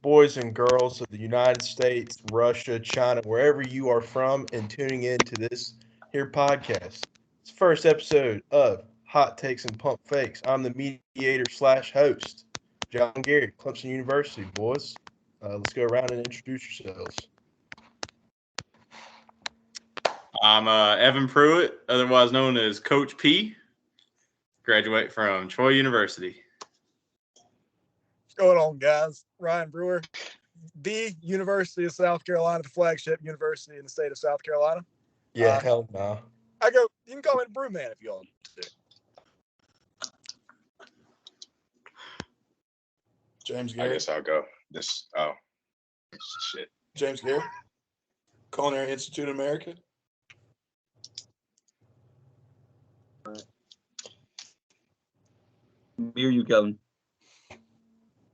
boys and girls of the United States, Russia, China, wherever you are from, and tuning in to this here podcast. It's the first episode of Hot Takes and Pump Fakes. I'm the mediator slash host, John Garey, Clemson University, boys. Let's go around and introduce yourselves. I'm Evan Pruett, otherwise known as Coach P. Graduate from Troy University. What's going on, guys? Ryan Brewer, the University of South Carolina, the flagship university in the state of South Carolina. Yeah, hell no. You can call me Brewman if you want to. James I Garey. guess I'll go. Shit. James Garey. Culinary Institute of America. Me or you, Kelvin?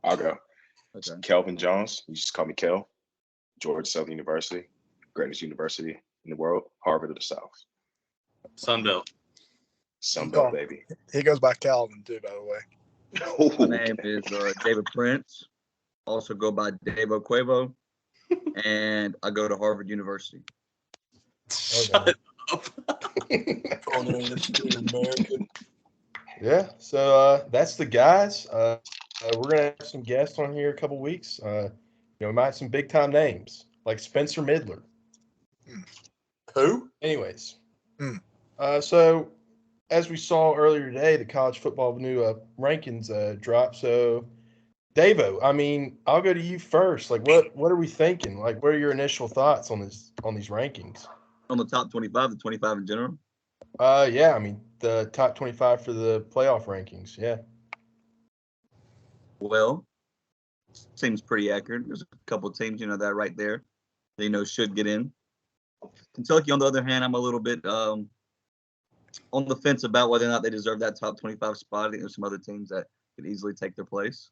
I'll go. Okay. Kelvin Jones. You just call me Kel. Georgia Southern University, greatest university in the world, Harvard of the South. Sunbelt. Sunbelt, baby. He goes by Calvin, too, by the way. My name is David Prince. Also go by Davo Quavo. And I go to Harvard University. Shut up. Culinary Institute of America. Yeah, so that's the guys. We're going to have some guests on here a couple weeks. We might have some big-time names, like Spencer Midler. Who? Anyways, so as we saw earlier today, the college football new rankings dropped. So, Davo, I mean, I'll go to you first. Like, what are we thinking? Like, what are your initial thoughts on these rankings? On the top 25, the 25 in general? Yeah, I mean, the top 25 for the playoff rankings, yeah. Well, seems pretty accurate. There's a couple of teams, that right there, they should get in. Kentucky, on the other hand, I'm a little bit on the fence about whether or not they deserve that top 25 spot. I think there's some other teams that could easily take their place.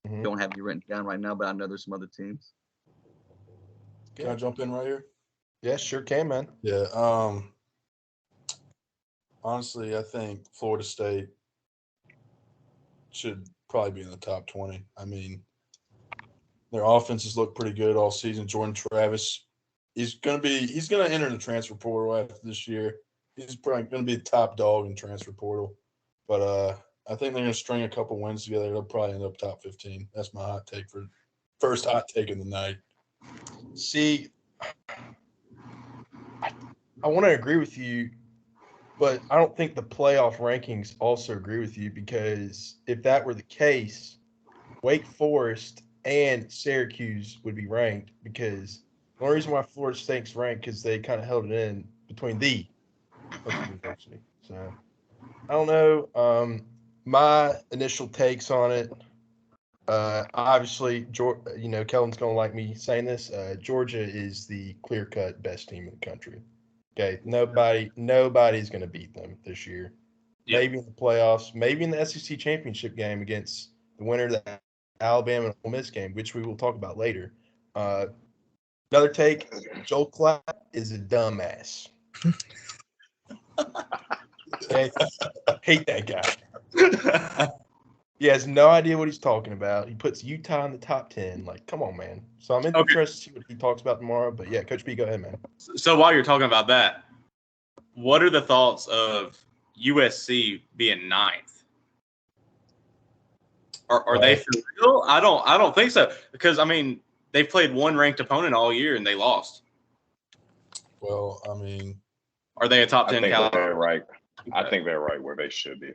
Mm-hmm. Don't have you written down right now, but I know there's some other teams. Can I jump in right here? Yeah, sure can, man. Yeah. Honestly, I think Florida State should probably be in the top 20. I mean, their offenses look pretty good all season. Jordan Travis, he's gonna enter the transfer portal after this year. He's probably gonna be the top dog in transfer portal. But I think they're gonna string a couple wins together. They'll probably end up top 15. That's my hot take for first hot take of the night. See, I want to agree with you, but I don't think the playoff rankings also agree with you, because if that were the case, Wake Forest and Syracuse would be ranked, because the only reason why Florida State's ranked is they kind of held it in between the university. So I don't know. My initial takes on it, obviously, Kelvin's going to like me saying this. Georgia is the clear-cut best team in the country. Okay, nobody's going to beat them this year. Yep. Maybe in the playoffs, maybe in the SEC championship game against the winner of the Alabama and Ole Miss game, which we will talk about later. Another take: Joel Klatt is a dumbass. Okay, hate that guy. He has no idea what he's talking about. He puts Utah in the top 10. Like, come on, man. So I'm interested to see what he talks about tomorrow. But, yeah, Coach B, go ahead, man. So while you're talking about that, what are the thoughts of USC being ninth? Are they for real? I don't think so. Because, I mean, they've played one ranked opponent all year and they lost. Well, I mean. Are they a top 10 caliber? They're right. Okay. I think they're right where they should be.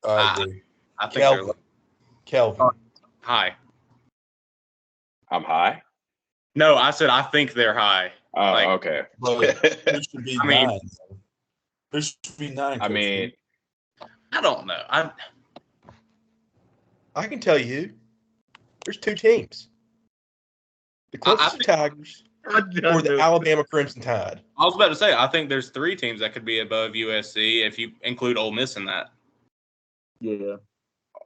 I agree. I think they're Kelvin. High. I'm high? No, I said I think they're high. Oh, okay. Well, there should be nine. There should be nine. I mean, I don't know. I can tell you, there's two teams: the Clemson Tigers or the Alabama Crimson Tide. I was about to say, I think there's three teams that could be above USC if you include Ole Miss in that. Yeah.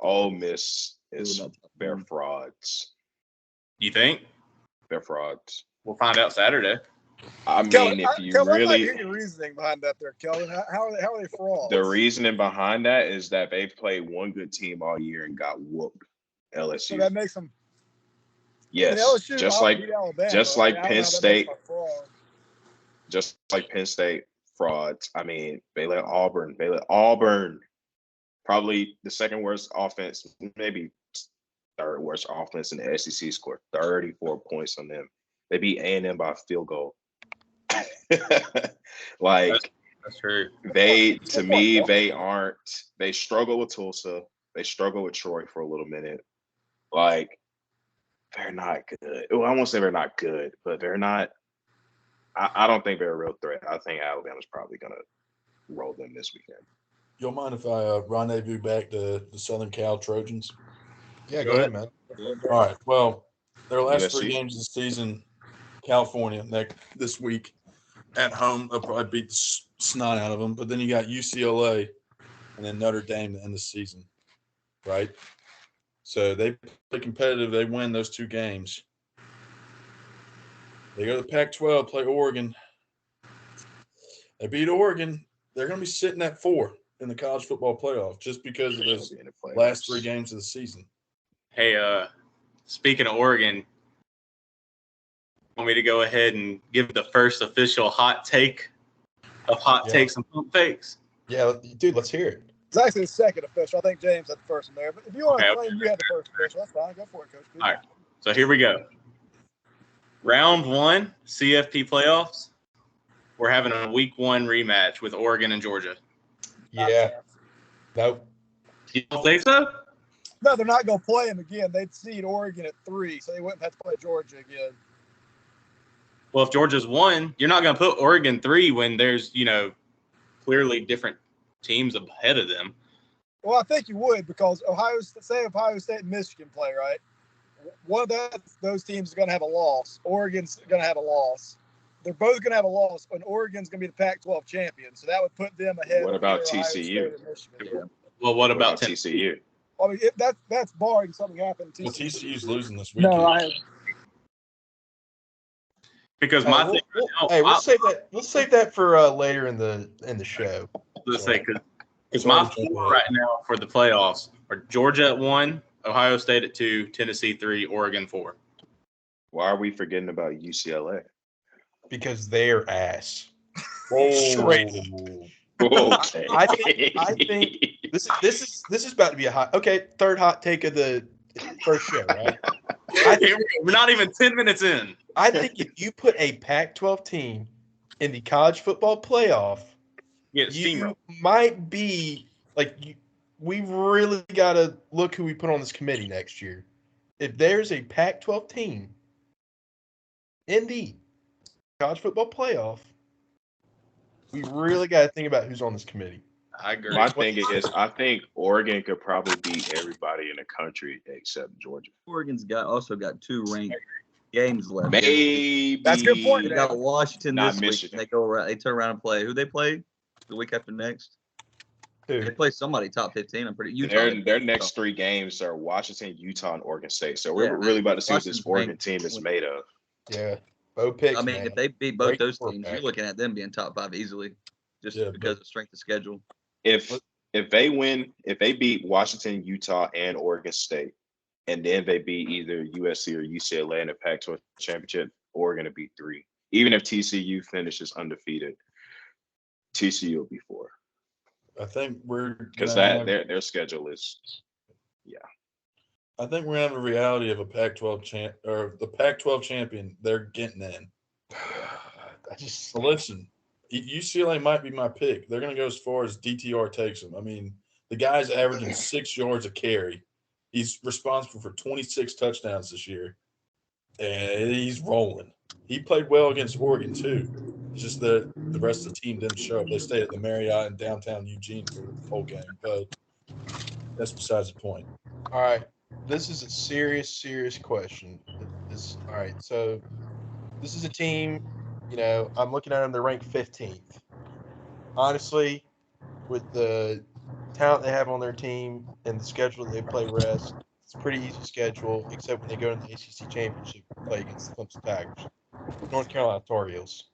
Ole Miss is they're frauds. You think? They're frauds. We'll find out Saturday. I mean, if you Kelvin, really, I'm not hearing your reasoning behind that there, Kelvin. How are they frauds? The reasoning behind that is that they've played one good team all year and got whooped. LSU. So that makes them. Yes, LSU just like beat Alabama. just like I don't know Penn how that State, makes my fraud. just like Penn State frauds. I mean, they let Auburn probably the second worst offense, maybe third worst offense in the SEC, score 34 points on them. They beat A&M by a field goal. Like That's true. they struggle with Tulsa. They struggle with Troy for a little minute. Like they're not good. Well, I won't say they're not good, but they're not. I don't think they're a real threat. I think Alabama's probably gonna roll them this weekend. You don't mind if I rendezvous back to the Southern Cal Trojans? Yeah, go ahead, man. All right. Well, their last USC. 3 games of the season, California this week at home, they'll probably beat the snot out of them. But then you got UCLA and then Notre Dame to end the season, right? So they play competitive. They win those 2 games. They go to the Pac-12, play Oregon. They beat Oregon. They're going to be sitting at 4 in the college football playoff just because of those last 3 games of the season. Hey, speaking of Oregon, want me to go ahead and give the first official hot take of hot takes and pump fakes? Yeah, dude, let's hear it. It's actually the second official. I think James had the first one there. But if you want to Okay. claim you had the first official, that's fine. Go for it, Coach. All right. So here we go. Round 1, CFP playoffs. We're having a week 1 rematch with Oregon and Georgia. Yeah. Nope. You don't think so? No, they're not going to play them again. They'd seed Oregon at 3, so they wouldn't have to play Georgia again. Well, if Georgia's 1, you're not going to put Oregon 3 when there's, clearly different teams ahead of them. Well, I think you would because Ohio State and Michigan play, right? One of those teams is going to have a loss. Oregon's going to have a loss. They're both going to have a loss, and Oregon's going to be the Pac-12 champion. So that would put them ahead. What about of Ohio TCU? State and Michigan. Yeah. Well, what about TCU? I mean, that's barring something happening. Well, TCU's losing this weekend. No, Because we'll save that for later in the show. Let's say because my 4 right now for the playoffs are Georgia at 1, Ohio State at 2, Tennessee 3, Oregon 4. Why are we forgetting about UCLA? Because they're ass. Straight. Okay. I think this is about to be a third hot take of the first show, right? We're not even 10 minutes in. I think if you put a Pac-12 team in the college football playoff, you might be we really got to look who we put on this committee next year. If there's a Pac-12 team in the college football playoff, we really got to think about who's on this committee. I agree. My thing is, I think Oregon could probably beat everybody in the country except Georgia. Oregon's also got 2 ranked games left. Maybe that's a good point. They got Washington Not this Michigan. week. They turn around and play. Who they play the week after next? Who? They play somebody top 15. I'm pretty Utah. Their next 3 games are Washington, Utah, and Oregon State. So we're really about to see what this Oregon team is made of. Yeah. Bo picks, I mean, man. if they beat both Great those quarterback. teams, you're looking at them being top 5 easily, just Yeah, because of strength of schedule. If they beat Washington, Utah, and Oregon State, and then they beat either USC or UCLA in the Pac-12 championship, Oregon to beat 3. Even if TCU finishes undefeated, TCU will be 4. I think we're Because their schedule is, I think we're gonna have a reality of a Pac-12 or the Pac-12 champion. They're getting in. So listen, UCLA might be my pick. They're gonna go as far as DTR takes them. I mean, the guy's averaging 6 yards a carry. He's responsible for 26 touchdowns this year, and he's rolling. He played well against Oregon too. It's just that the rest of the team didn't show up. They stayed at the Marriott in downtown Eugene for the whole game, but that's besides the point. All right. This is a serious question. All right. So this is a team, I'm looking at them. They're ranked 15th. Honestly, with the talent they have on their team and the schedule they play rest, it's a pretty easy schedule, except when they go in the ACC championship and play against the Clemson Tigers. North Carolina Tar Heels.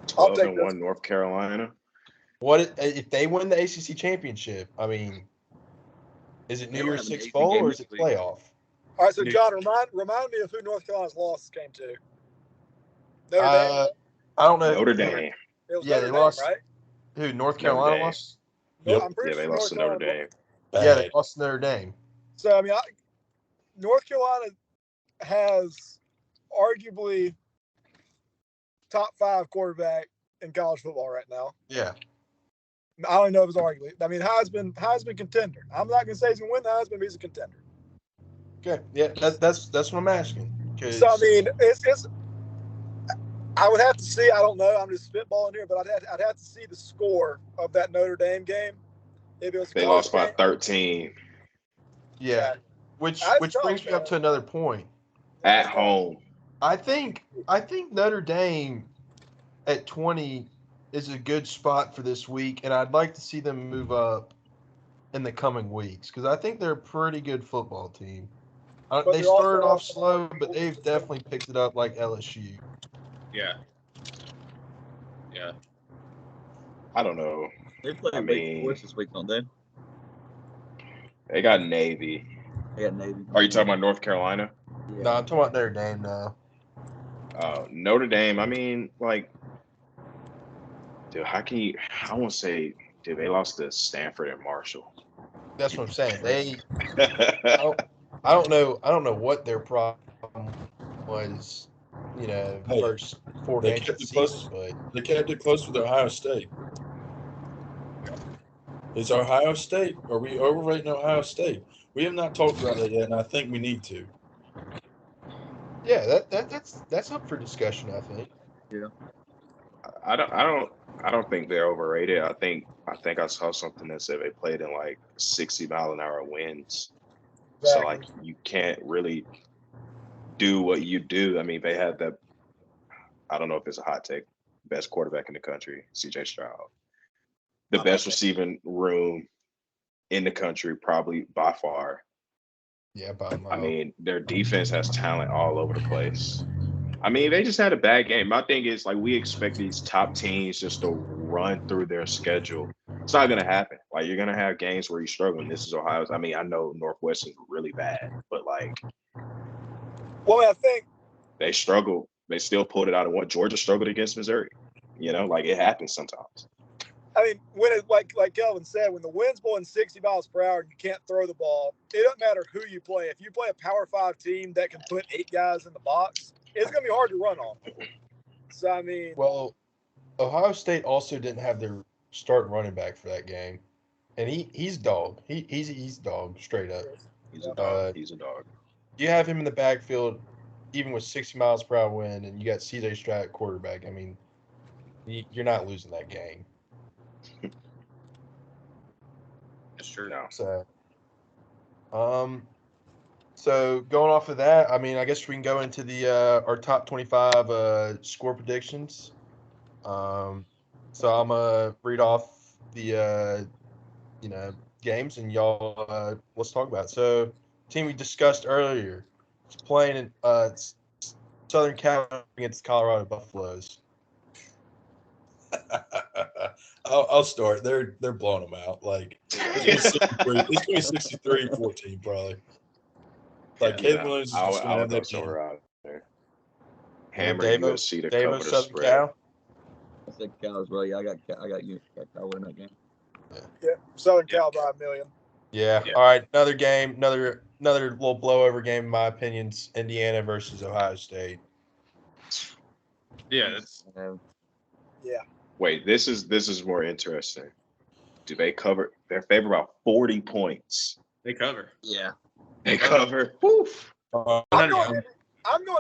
12-1 North Carolina. What if they win the ACC championship? I mean, is it New Year's Six bowl or is it playoff? All right, so John, remind me of who North Carolina's loss came to. Notre Dame. I don't know. Notre Dame. It was Yeah, Notre they Dame, lost. right? Who? North Notre Carolina Dame. lost. Yep. I'm pretty Yeah, they sure lost to Notre Dame. Yeah, they lost to Notre Dame. So I mean, North Carolina has arguably top 5 quarterback in college football right now. Yeah. I don't know if it's arguably. I mean, Heisman contender. I'm not gonna say he's gonna win the Heisman, but he's a contender. Okay. Yeah, that's what I'm asking. So I mean, it's. I would have to see. I don't know. I'm just spitballing here, but I'd have to see the score of that Notre Dame game. If it was They lost by 13 Yeah. Which brings me up to another point. at home. I think Notre Dame at 20 is a good spot for this week, and I'd like to see them move up in the coming weeks because I think they're a pretty good football team. They started off slow, but they've definitely picked it up like LSU. Yeah. Yeah. I don't know. They play Wake Forest this week, don't they? They got Navy. They got Navy. Are you talking about North Carolina? Yeah. No, I'm talking about Notre Dame now. Notre Dame. I mean, like, dude, how can you? I won't say, dude, they lost to Stanford and Marshall. That's what I'm saying. I don't know what their problem was. First 4 They games of kept the it close. season, but They kept it close with Ohio State. Is Ohio State? Are we overrating Ohio State? We have not talked about it yet, and I think we need to. yeah, that's up for discussion. I think. I don't think they're overrated. I think I saw something that said they played in like 60-mile-an-hour winds. So like you can't really do what you do. I mean, they had the, I don't know if it's a hot take, best quarterback in the country, CJ Stroud. The best receiving room in the country, probably by far. Yeah, by a mile. I mean, their defense has talent all over the place. I mean, they just had a bad game. My thing is, like, we expect these top teams just to run through their schedule. It's not going to happen. Like, you're going to have games where you're struggling. This is Ohio's. I mean, I know Northwestern's really bad, but, like, well, I think they struggle. They still pulled it out of what Georgia struggled against Missouri. You know, like, it happens sometimes. I mean, when it like Kelvin said, when the wind's blowing 60 miles per hour and you can't throw the ball, it doesn't matter who you play. If you play a Power 5 team that can put 8 guys in the box, it's going to be hard to run on. So, I mean. Well, Ohio State also didn't have their starting running back for that game. And he's dog. He's dog, straight up. He's a dog. He's a dog. You have him in the backfield, even with 60 miles per hour wind, and you got CJ Stroud at quarterback. I mean, you're not losing that game. That's true. No. So going off of that, I mean, I guess we can go into the our top 25 score predictions. So I'm gonna read off the games, and y'all let's talk about it. So team we discussed earlier is playing in Southern Cal against Colorado Buffaloes. I'll start. They're blowing them out. Like it's going to be 63-14 probably. Like Calvin Jones is just going to have that game. out there. Hammer Davo, USC to Davo, cover the Southern spread. Cal. I said Cal as well. Yeah, I got you. Got Cal winning that game. Yeah, Southern Cal by $1 million. Yeah. All right. Another game. Another little blowover game, in my opinion. Indiana versus Ohio State. Yeah, that's Yeah. Wait, this is more interesting. Do they cover? They're favored about 40 points. they cover. Yeah. They cover. Woof. I'm going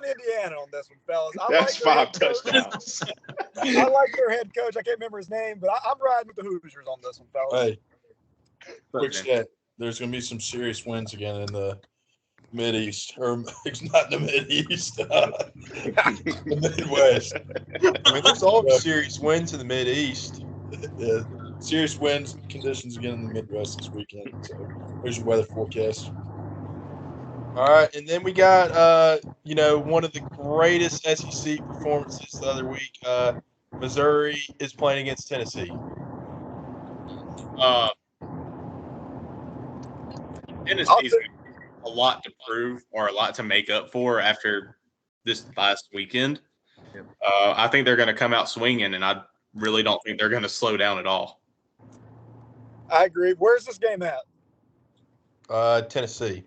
Indiana on this one, fellas. That's 5 touchdowns. I like their head coach. I can't remember his name, but I'm riding with the Hoosiers on this one, fellas. Hey, quick stat. There's going to be some serious wins again in the Mid-East. Or it's not the Mid-East. The Midwest. I mean, there's all serious wins in the Mid-East. Yeah, serious winds conditions again in the Midwest this weekend. So there's your weather forecast. All right, and then we got one of the greatest SEC performances the other week. Missouri is playing against Tennessee. Tennessee's a lot to prove or a lot to make up for after this last weekend. Yep. I think they're going to come out swinging, and I really don't think they're going to slow down at all. I agree. Where's this game at? Tennessee.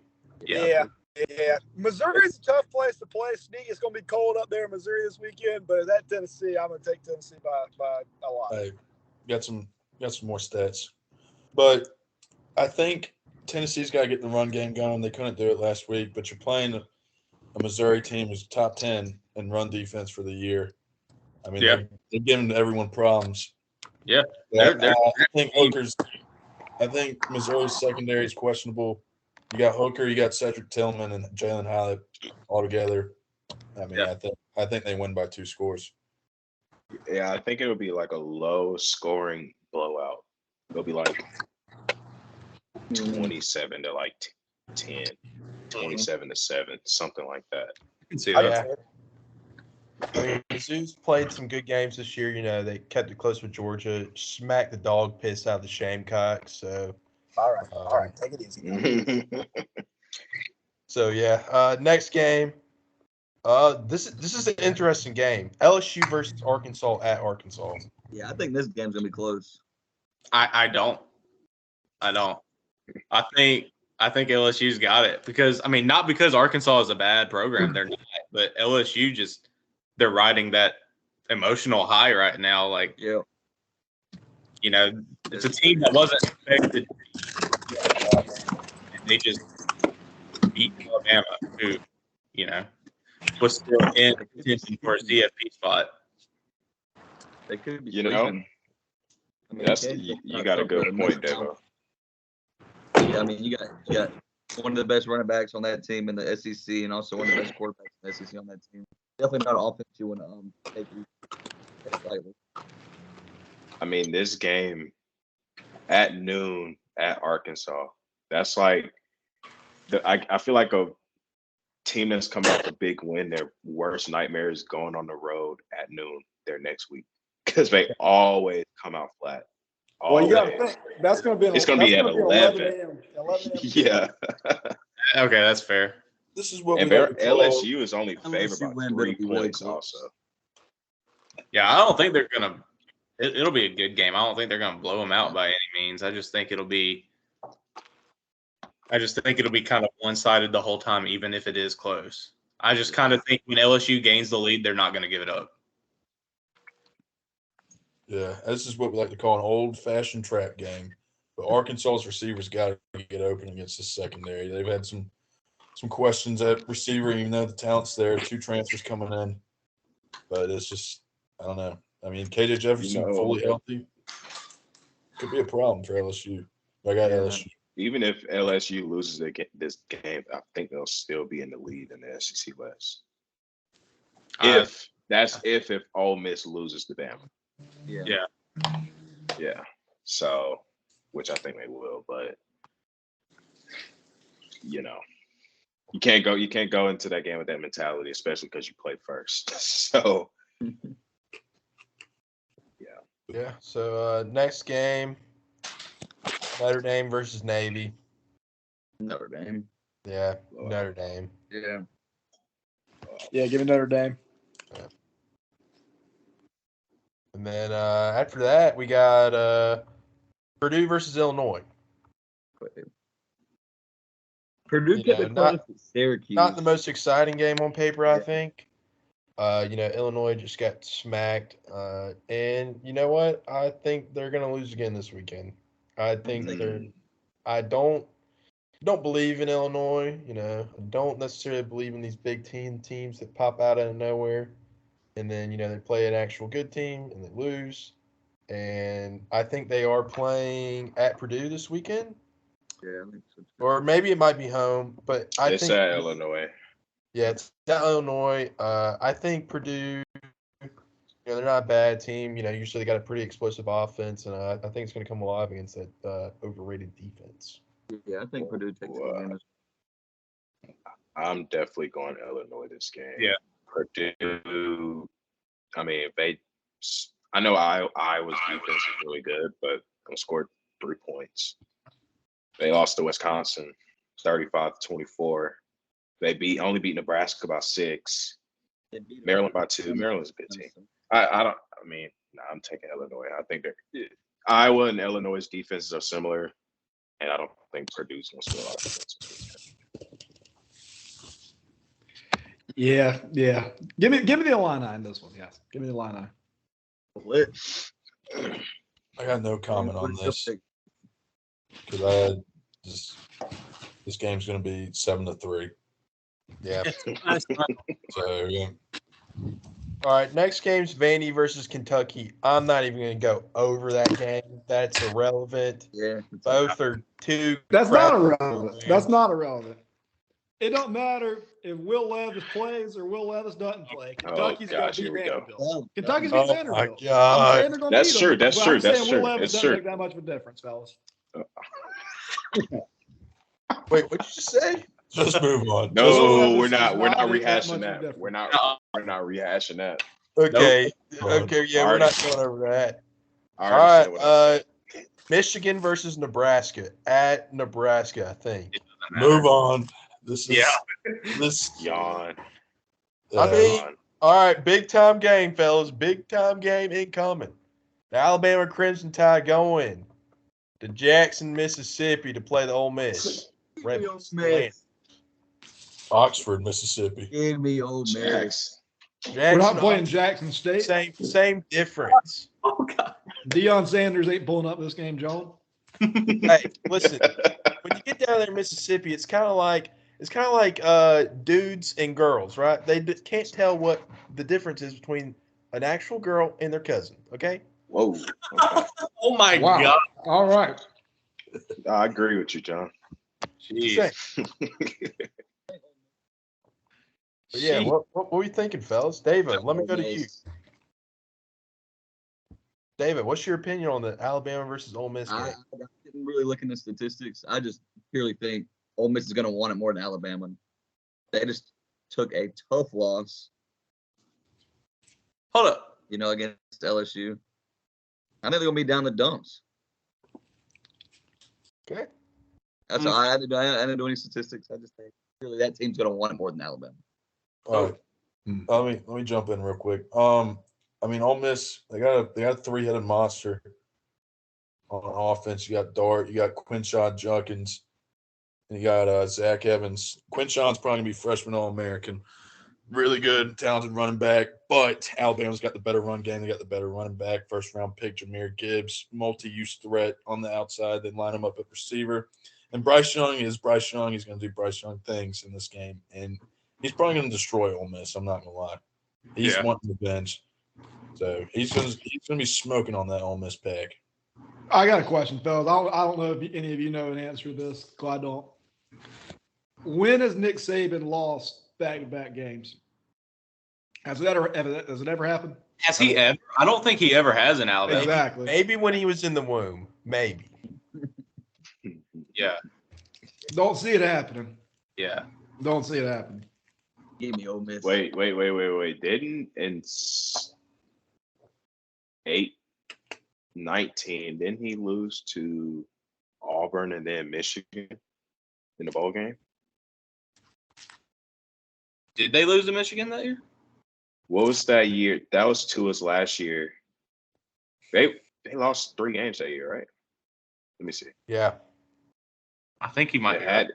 Yeah. Yeah. Missouri's a tough place to play. Sneak. It's going to be cold up there in Missouri this weekend, but at Tennessee, I'm going to take Tennessee by a lot. Hey, got some more stats, but I think Tennessee's got to get the run game going. They couldn't do it last week, but you're playing a Missouri team who's top 10 in run defense for the year. I mean, they're giving everyone problems. Yeah. I think Missouri's secondary is questionable. You got Hooker, you got Cedric Tillman, and Jalen Hyatt all together. I mean, I think they win by 2 scores. Yeah, I think it'll be like a low-scoring blowout. It'll be like 27 to like 10, 27 to 7, something like that. I can see that. Yeah. I mean, Mizzou's played some good games this year. You know, they kept it close with Georgia, smacked the dog piss out of the Shamecocks. So, All right, take it easy. So yeah, next game. This is an interesting game. LSU versus Arkansas at Arkansas. Yeah, I think this game's gonna be close. I don't. I think LSU's got it because not because Arkansas is a bad program, they're not, but LSU just they're riding that emotional high right now. Like, Yeah. you know, it's a team that wasn't expected. They just beat Alabama, who, you know, was still in contention for a CFP spot. They could be. You know, you got a good point, Devo. Yeah, I mean, you got one of the best running backs on that team in the SEC, and also one of the best quarterbacks in the SEC on that team. Definitely not an offense you want to take lightly. I mean, this game at noon at Arkansas, that's like I feel like a team that's coming off a big win, their worst nightmare is going on the road at noon their next week because they always come out flat. Well, you got to think that's going to be. It's going to be at 11. 11 a.m. Yeah. Okay, that's fair. This is what and we like to call, LSU is only favored by 3 points also. Yeah, I don't think they're going to – it'll be a good game. I don't think they're going to blow them out by any means. I just think it'll be kind of one-sided the whole time, even if it is close. I just kind of think when LSU gains the lead, they're not going to give it up. Yeah, this is what we like to call an old-fashioned trap game. But Arkansas's receivers got to get open against the secondary. They've had some questions at receiver, even though the talent's there. 2 transfers coming in. But it's just, I don't know. I mean, KJ Jefferson fully healthy could be a problem for LSU. I got LSU. Even if LSU loses this game, I think they'll still be in the lead in the SEC West. If Ole Miss loses to Bama. Yeah. So, which I think they will, but you know, you can't go into that game with that mentality, especially because you played first. So, yeah. So next game, Notre Dame versus Navy. Notre Dame. Yeah, Notre Dame. Yeah. Yeah, give me Notre Dame. Yeah. And then after that, we got Purdue versus Illinois. Purdue kept it close with Syracuse. Not the most exciting game on paper, I think. Illinois just got smacked. And you know what? I think they're going to lose again this weekend. I think I don't believe in Illinois. I don't necessarily believe in these big teams that pop out of nowhere. And then, they play an actual good team and they lose. And I think they are playing at Purdue this weekend. Yeah, I think so too. Or maybe it might be home, but I think it's at Illinois. Yeah, it's at Illinois. I think Purdue, they're not a bad team. Usually they got a pretty explosive offense, and I think it's going to come alive against that overrated defense. Yeah, I think Purdue takes advantage. I'm definitely going to Illinois this game. Yeah. Purdue, I know Iowa's defense is really good, but they scored 3 points. They lost to Wisconsin. 35-24. They only beat Nebraska by 6. Maryland by 2. Maryland's a good team. I'm taking Illinois. I think Iowa and Illinois' defenses are similar, and I don't think Purdue's going to score a lot of points. Yeah. Give me the Illini in this one. Yes, give me the Illini. I got no comment on this because this game's going to be 7-3. Yeah. So yeah. All right, next game's Vandy versus Kentucky. I'm not even going to go over that game. That's irrelevant. Yeah. Both are two. That's crap not irrelevant. programs. That's not irrelevant. It don't matter if Will Levis plays or Will Levis doesn't play. Kentucky's going to beat Vanderbilt. Kentucky's beat Oh, my Vanderbilt. God. I'm saying they're going to That's beat true. them, That's but true. I'm saying That's Will true. Levis That's doesn't true. make that much of a difference, fellas. Wait, what'd you just say? Just move on. No, we're Levis not. does We're not not make that rehashing much of a that. difference. We're not rehashing that. Okay. Nope. Okay, yeah, All we're right. not going over that. I All already right, said what I Michigan versus Nebraska at Nebraska, I think. Move on. This is this. Yawn. I mean, Yawn. all right, big time game, fellas. Big time game incoming. The Alabama Crimson Tide going to Jackson, Mississippi to play the Ole Miss. Red Land. Oxford, Mississippi. Give me Ole Miss. Jax. We're not Jackson, playing Jackson State. same difference. Oh, God. Deion Sanders ain't pulling up this game, John. Hey, listen, when you get down there in Mississippi, it's kind of like dudes and girls, right? They can't tell what the difference is between an actual girl and their cousin. Okay. Whoa. Okay. Oh my Wow. God. All right. I agree with you, John. Jeez. But yeah, Jeez. what were you thinking, fellas? David, let me go to you. David, what's your opinion on the Alabama versus Ole Miss game? I didn't really look into statistics. I just purely think Ole Miss is going to want it more than Alabama. They just took a tough loss, Hold up. against LSU. I think they're going to be down the dumps. Okay. That's all. I didn't do any statistics. I just think really that team's going to want it more than Alabama. All right. Let me jump in real quick. Ole Miss, they got a 3-headed monster on offense. You got Dart, you got Quinshon Judkins, and you got Zach Evans. Quinshon's probably gonna be freshman All-American. Really good, talented running back, but Alabama's got the better run game. They got the better running back. First-round pick, Jahmyr Gibbs, multi-use threat on the outside. They line him up at receiver. And Bryce Young is Bryce Young. He's going to do Bryce Young things in this game. And he's probably going to destroy Ole Miss. I'm not going to lie. He's wanting the bench. So he's going to be smoking on that Ole Miss pack. I got a question, fellas. I don't know if any of you know an answer to this. I don't. When has Nick Saban lost back-to-back games? Has it ever happened? Has he ever? I don't think he ever has in Alabama. Exactly. Maybe when he was in the womb. Maybe. Yeah. Don't see it happening. Yeah. Don't see it happening. Give me Ole Miss. Wait. Didn't in 8-19, didn't he lose to Auburn and then Michigan in the bowl game? Did they lose to Michigan that year? What was that year? That was Tua's last year. They lost 3 games that year, right? Let me see. Yeah. I think he might It had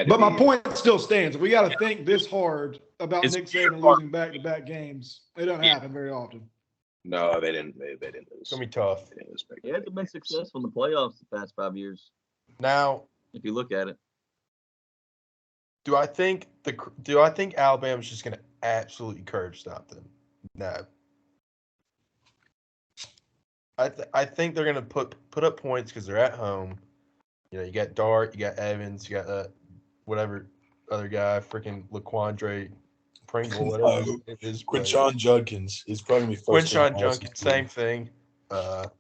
to But my be- point still stands. We got to think this hard about It's Nick Saban hard. losing back-to-back games. It doesn't happen very often. No, they didn't. They didn't lose. It's gonna be tough. They didn't lose back He hasn't been successful in the playoffs the past 5 years. Now, If you look at it. do I think Alabama's just gonna absolutely curb stop them? No. I think they're gonna put up points because they're at home. You got Dart, you got Evans, you got whatever other guy, freaking LaQuandre Pringle, whatever it is. Quinshon Judkins. He's probably going to be first. Quinshon Judkins, same thing. But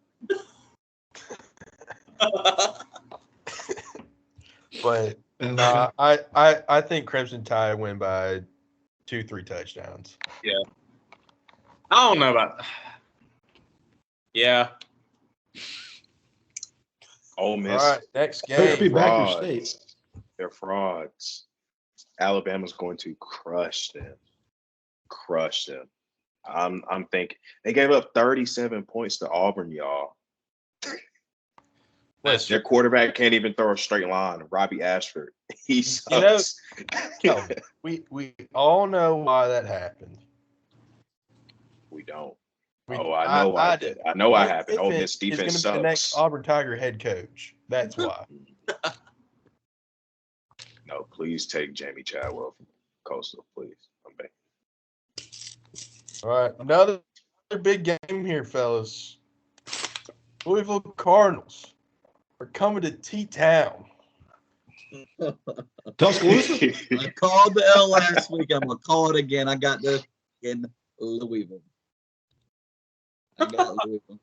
I think Crimson Tide win by 2-3 touchdowns. Yeah. I don't know about. Yeah. Ole All Miss. right, next Could be game. back your frauds. state. They're frauds. Alabama's going to crush them. Crush them. I'm thinking they gave up 37 points to Auburn, y'all. Listen, Their quarterback can't even throw a straight line. Robbie Ashford. He sucks. You know, Kelvin, we all know why that happened. We don't. We, I know why. I know why Lane happened. Ole Kiffin Miss defense is going to be the next sucks. Auburn Tiger head coach. That's why. No, please take Jamie Chadwell from Coastal, please. I'm begging. All right, another big game here, fellas. Louisville Cardinals are coming to T-Town. Tuscaloosa? I called the L last week. I'm gonna call it again. I got this in Louisville. I got Louisville.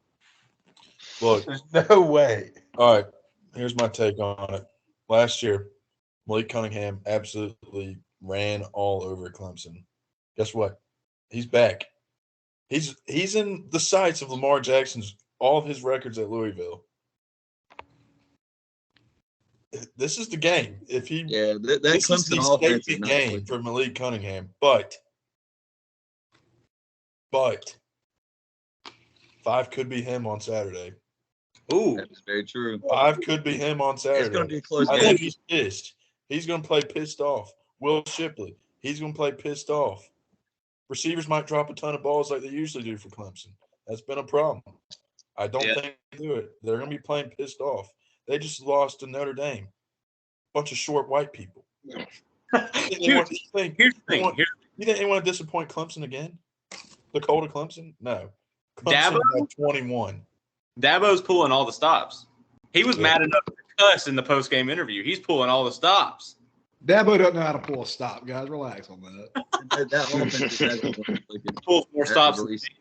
Look, There's no way. all right, here's my take on it. Last year, Malik Cunningham absolutely ran all over Clemson. Guess what? He's back. He's in the sights of Lamar Jackson's all of his records at Louisville. This is the game. If he That this is Clemson the offense is safety not game clicking. for Malik Cunningham, but 5 could be him on Saturday. Ooh, That is very true. 5 could be him on Saturday. It's going to be a close I game. think he's pissed. He's going to play pissed off. Will Shipley, he's going to play pissed off. Receivers might drop a ton of balls like they usually do for Clemson. That's been a problem. I don't think they do it. They're going to be playing pissed off. They just lost to Notre Dame. Bunch of short white people. here's the thing. You think they want to disappoint Clemson again? The cold of Clemson? No. Clemson by 21. Dabo's pulling all the stops. He was mad enough to cuss in the post-game interview. He's pulling all the stops. Dabo doesn't know how to pull a stop, guys. Relax on that. That offense just hasn't been clicking. Pulls more As stops. of recent.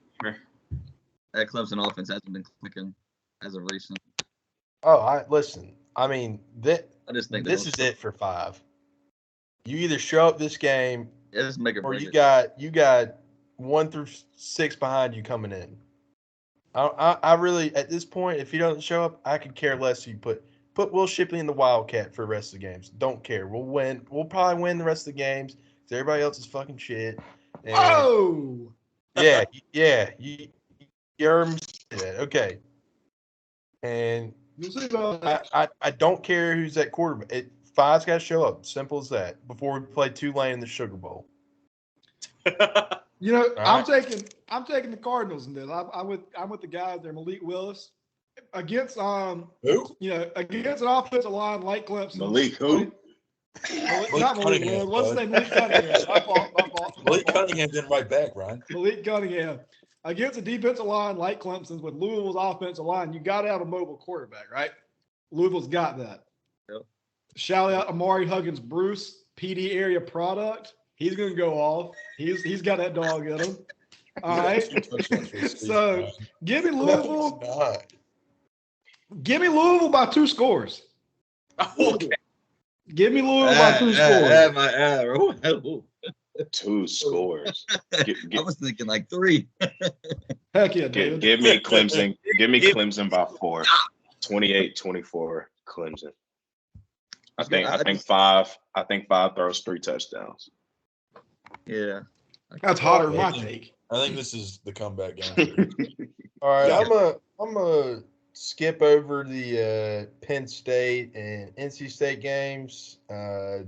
That Clemson offense hasn't been clicking as of recent. Oh, listen. I mean, I just think this is it for 5. You either show up this game, Just make it or break you it. got 1 through 6 behind you coming in. I really, at this point, if he doesn't show up, I could care less. You put Will Shipley in the Wildcat for the rest of the games. Don't care. We'll win. We'll probably win the rest of the games because everybody else is fucking shit. And Oh! yeah. You heard me say that. Okay. And We'll see about that. I don't care who's at quarterback. 5's got to show up. Simple as that. Before we play Tulane in the Sugar Bowl. You know, All I'm taking the Cardinals in this. I'm with the guys there. Malik Willis against Who? against an offensive line like Clemson. Malik who? Not Malik Willis. What's his name? Malik Cunningham. My fault. Malik Cunningham didn't write back, Ryan. Malik Cunningham against a defensive line like Clemson's with Louisville's offensive line. You got to have a mobile quarterback, right? Louisville's got that. Yep. Shout out Amari Huggins, Bruce, PD area product. He's going to go off. He's got that dog in him. All right. So give me Louisville. Give me Louisville by 2 scores. Okay. Give me Louisville by 2 scores. 2 scores. I was thinking like 3. Heck yeah, dude. Give me Clemson. Give me Clemson by 4. 28-24 Clemson. I think 5 throws 3 touchdowns. Yeah. That's hotter than my take. I think this is the comeback game. All right, Yeah. I'm gonna skip over the Penn State and NC State games. I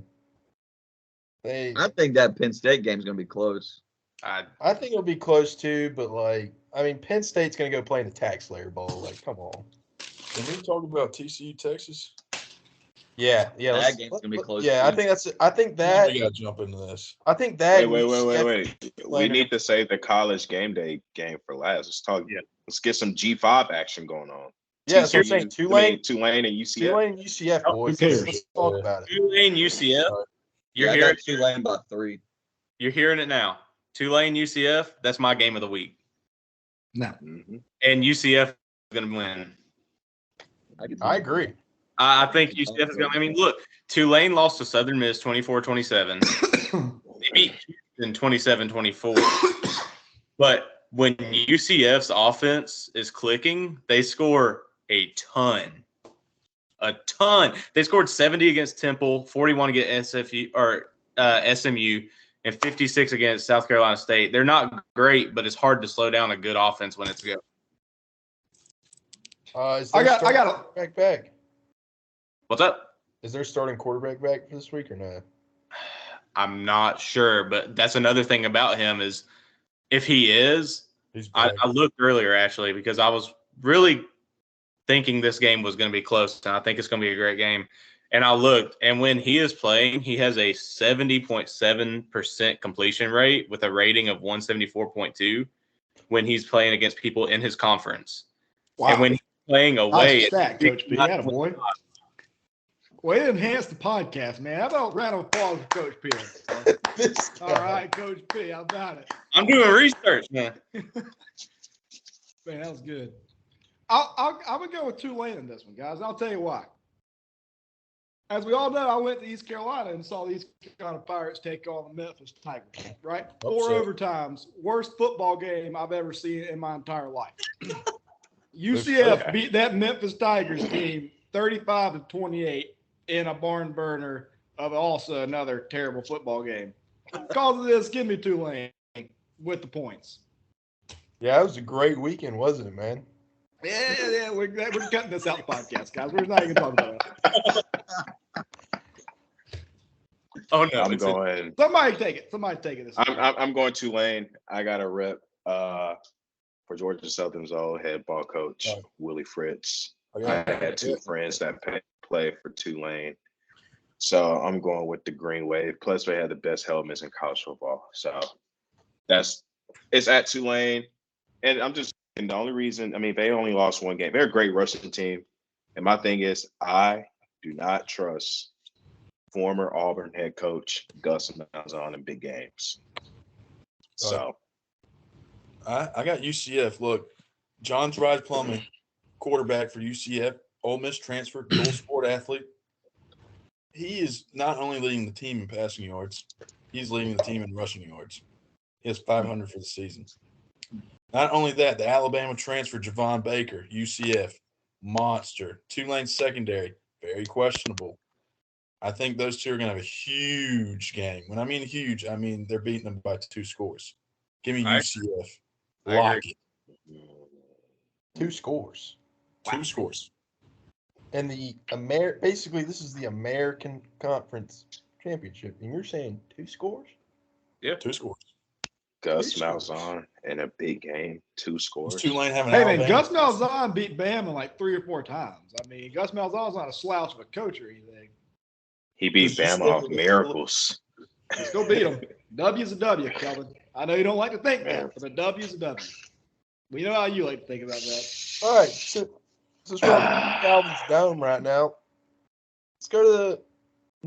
think that Penn State game is going to be close. I think it'll be close too, but Penn State's gonna go play in the Tax Slayer Bowl. Like, come on. Can we talk about TCU, Texas? Yeah. That game's gonna be close. Yeah, too. I think that. We got to jump into this. I think that. Wait. We need to save the college game day game for last. Let's talk. Yeah. Let's get some G5 action going on. Yeah, that's what I'm saying. Tulane and UCF. Tulane and UCF, boys. Who cares? Let's talk about it. Tulane, UCF. You're I hearing. got Tulane by 3. You're hearing it now. Tulane, UCF. That's my game of the week. No. Mhm. And UCF is going to win. I agree. I think UCF is going to. I mean, look, Tulane lost to Southern Miss 24-27. They beat Houston 27-24. But when UCF's offense is clicking, they score a ton. a ton. They scored 70 against Temple, 41 against SMU, and 56 against South Carolina State. They're not great, but it's hard to slow down a good offense when it's good. Is there quarterback back? What's up? Is there starting quarterback back for this week or not? I'm not sure, but that's another thing about him is if he is, I looked earlier actually because I was really thinking this game was going to be close, and I think it's going to be a great game. And I looked, and when he is playing, he has a 70.7% completion rate with a rating of 174.2 when he's playing against people in his conference. Wow. And when he's playing away, nice stat, Coach P. Boy. Way to enhance the podcast, man. How about a round of applause for Coach P? All right, Coach P. How about it? I'm doing research, man. Man, that was good. I'm going to go with Tulane in this one, guys. I'll tell you why. As we all know, I went to East Carolina and saw the East Carolina Pirates take on the Memphis Tigers, right? 4 overtimes. Worst football game I've ever seen in my entire life. UCF beat that Memphis Tigers team 35-28 in a barn burner of also another terrible football game. Because of this, give me Tulane with the points. Yeah, it was a great weekend, wasn't it, man? Yeah, we're cutting this out the podcast, guys. We're not even talking about it. Oh no! I'm going. Somebody take it. I'm going Tulane. I got a rep for Georgia Southern's old head ball coach Willie Fritz. I had 2 friends that play for Tulane, so I'm going with the Green Wave. Plus, they had the best helmets in college football, so it's at Tulane. And the only reason, they only lost 1 game. They're a great rushing team, and my thing is, I do not trust former Auburn head coach Gus Malzahn in big games. So I got UCF. Look, John Ride Plumbing, quarterback for UCF, Ole Miss transfer, dual sport athlete. He is not only leading the team in passing yards, he's leading the team in rushing yards. He has 500 for the season. Not only that, the Alabama transfer, Javon Baker, UCF, monster. Tulane secondary, very questionable. I think those 2 are going to have a huge game. When I mean huge, I mean they're beating them by 2 scores. Give me UCF. Lock it. 2 scores. 2 scores. And basically this is the American Conference Championship, and you're saying 2 scores? Yeah, 2 scores. Gus Malzahn in a big game, 2 scores. Tulane having Gus Malzahn beat Bama like 3 or 4 times. Gus Malzahn's not a slouch of a coach or anything. He beat Bama off miracles. He still beat him. W's a W, Kelvin. I know you don't like to think that, but a W's a W. We know how you like to think about that. All right, so we're on Calvin's Dome right now. Let's go to the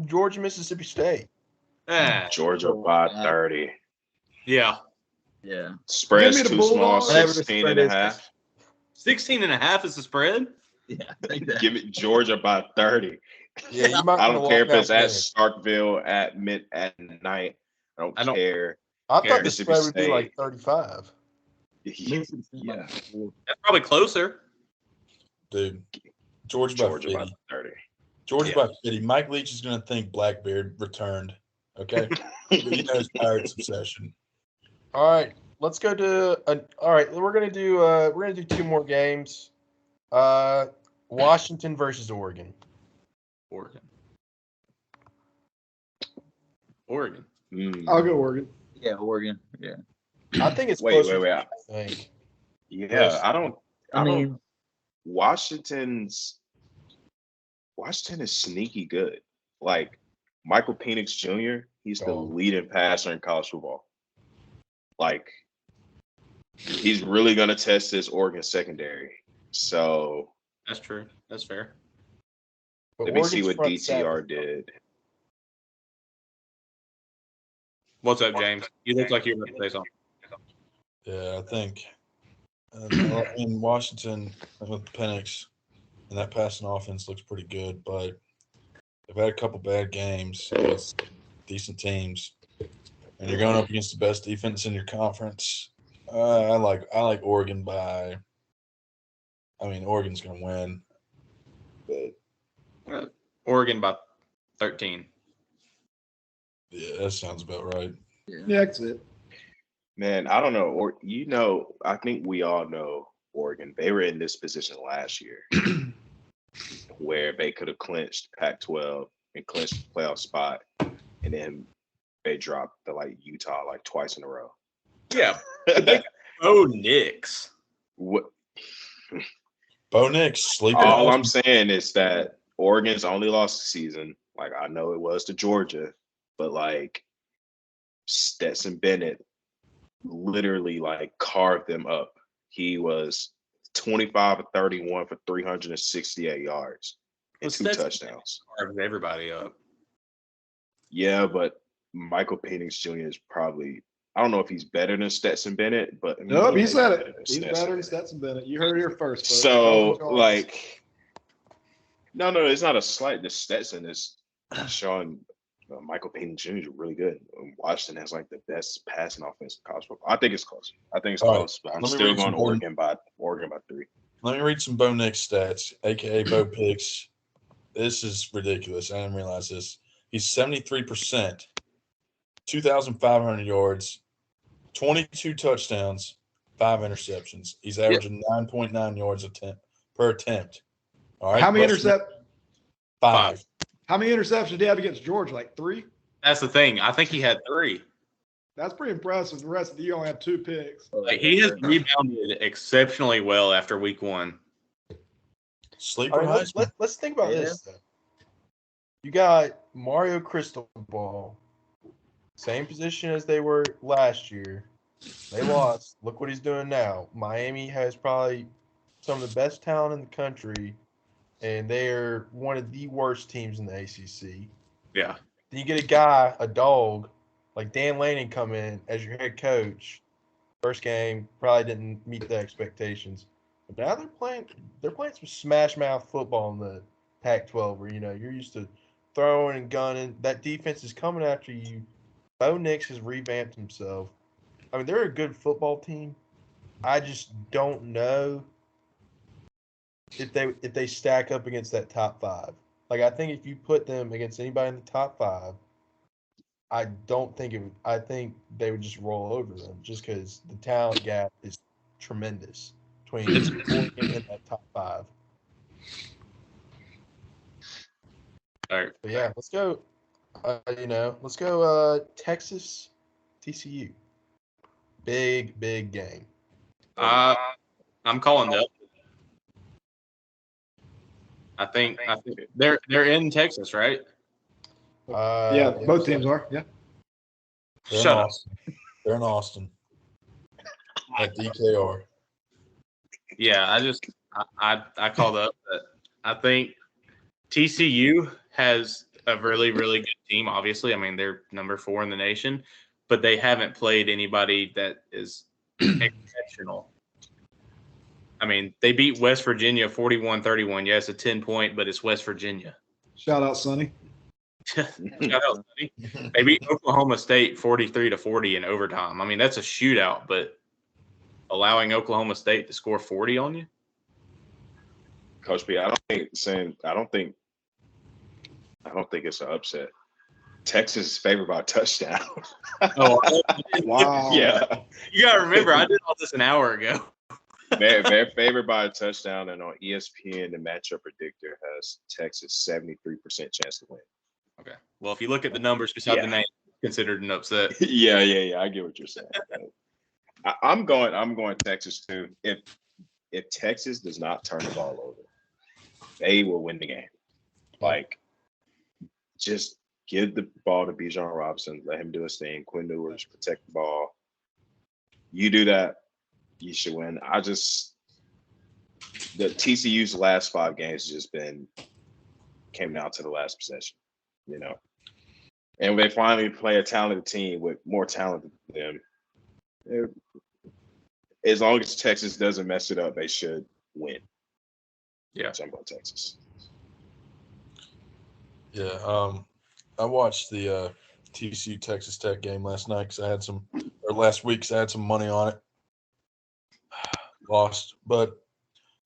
Georgia, Mississippi State. Georgia by 30. Yeah. Spread's too small, 16.5. 16.5 is the spread? Yeah. Give it Georgia by 30. Yeah, you might I don't care if it's at Starkville at night. I don't care. I thought the spread would be like 35. Yeah. That's probably closer. Dude, Georgia by 30. Georgia by 50. Mike Leach is going to think Blackbeard returned. Okay? He knows Pirates obsession. All right, let's go to all right, we're gonna do 2 more games. Washington versus Oregon. Oregon. I'll go Oregon. Yeah, Oregon. Yeah. I think it's wait. Yeah, I don't. Washington is sneaky good. Like Michael Penix Jr., he's the leading passer in college football. Like he's really gonna test this Oregon secondary. So that's true. That's fair. Let me see what DTR did. What's up, James? You look like you're about to say something. Yeah, I think in Washington with Penix and that passing offense looks pretty good, but they've had a couple bad games against decent teams, and you're going up against the best defense in your conference. I like Oregon by. I mean, Oregon's going to win, but Oregon by 13. Yeah, that sounds about right. Yeah, that's it. Man, I don't know. Or I think we all know Oregon. They were in this position last year where they could have clinched Pac-12 and clinched the playoff spot, and then they dropped to Utah twice in a row. Yeah. Oh, Nix. What? Bo Nix sleeping. All I'm saying is that Oregon's only lost the season. I know it was to Georgia, but Stetson Bennett literally carved them up. He was 25 of 31 for 368 yards and 2 touchdowns. Carved everybody up. Yeah, but Michael Penix Jr. is probably, I don't know if he's better than Stetson Bennett, but Nope, he said it. He's better than Stetson Bennett. You heard it here first. Folks. So no, it's not a slight. The Stetson is showing Michael Payton Jr. is really good. Washington has the best passing offense in college football. I think it's close. But I'm still going Oregon by 3. Let me read some Bo Nix stats, aka Bo Picks. This is ridiculous. I didn't realize this. He's 73%, 2,500 yards, 22 touchdowns, 5 interceptions. He's averaging 9.9 yards per attempt. All right. How many interceptions? 5. How many interceptions did he have against Georgia? 3? That's the thing. I think he had 3. That's pretty impressive. The rest of the year only have 2 picks. He has rebounded exceptionally well after week 1. Sleeper. Right, let's think about this. Though. You got Mario Cristobal, same position as they were last year. They lost. Look what he's doing now. Miami has probably some of the best talent in the country, and they're one of the worst teams in the ACC. Yeah. Then you get a dog like Dan Lanning come in as your head coach. First game probably didn't meet the expectations, but now they're playing some smash mouth football in the Pac-12 where you're used to throwing and gunning. That defense is coming after you. Bo Nix has revamped himself. I mean, they're a good football team. I just don't know if they stack up against that top 5. I think if you put them against anybody in the top 5, I don't think it would. I think they would just roll over them just because the talent gap is tremendous between Oregon and that top 5. All right. But yeah, let's go. Let's go. Texas, TCU. Big game. I'm calling that. I think they're in Texas, right? Yeah, both teams are. Yeah. They're They're in Austin. At DKR. Yeah, I called up that I think TCU has a really, really good team, obviously. I mean, they're number 4 in the nation, but they haven't played anybody that is exceptional. I mean, they beat West Virginia 41-31. Yeah, it's a 10-point, but it's West Virginia. Shout out, Sonny. Shout out, Sonny. They beat Oklahoma State 43-40 in overtime. I mean, that's a shootout, but allowing Oklahoma State to score 40 on you? Coach B, I don't think it's an upset. Texas is favored by a touchdown. Oh, Wow. Yeah. You got to remember, I did all this an hour ago. They're favored by a touchdown, and on ESPN, the matchup predictor has Texas 73% chance to win. Okay. Well, if you look at the numbers beside the name, it's considered an upset. Yeah. I get what you're saying. I'm going Texas too. If Texas does not turn the ball over, they will win the game. Just give the ball to Bijan Robinson, let him do his thing. Quinn Ewers, protect the ball. You do that, you should win. The TCU's last 5 games came down to the last possession, And when they finally play a talented team with more talent than them, as long as Texas doesn't mess it up, they should win. Yeah. So I'm going Texas. Yeah. I watched the TCU Texas Tech game last night last week because I had some money on it. Lost, but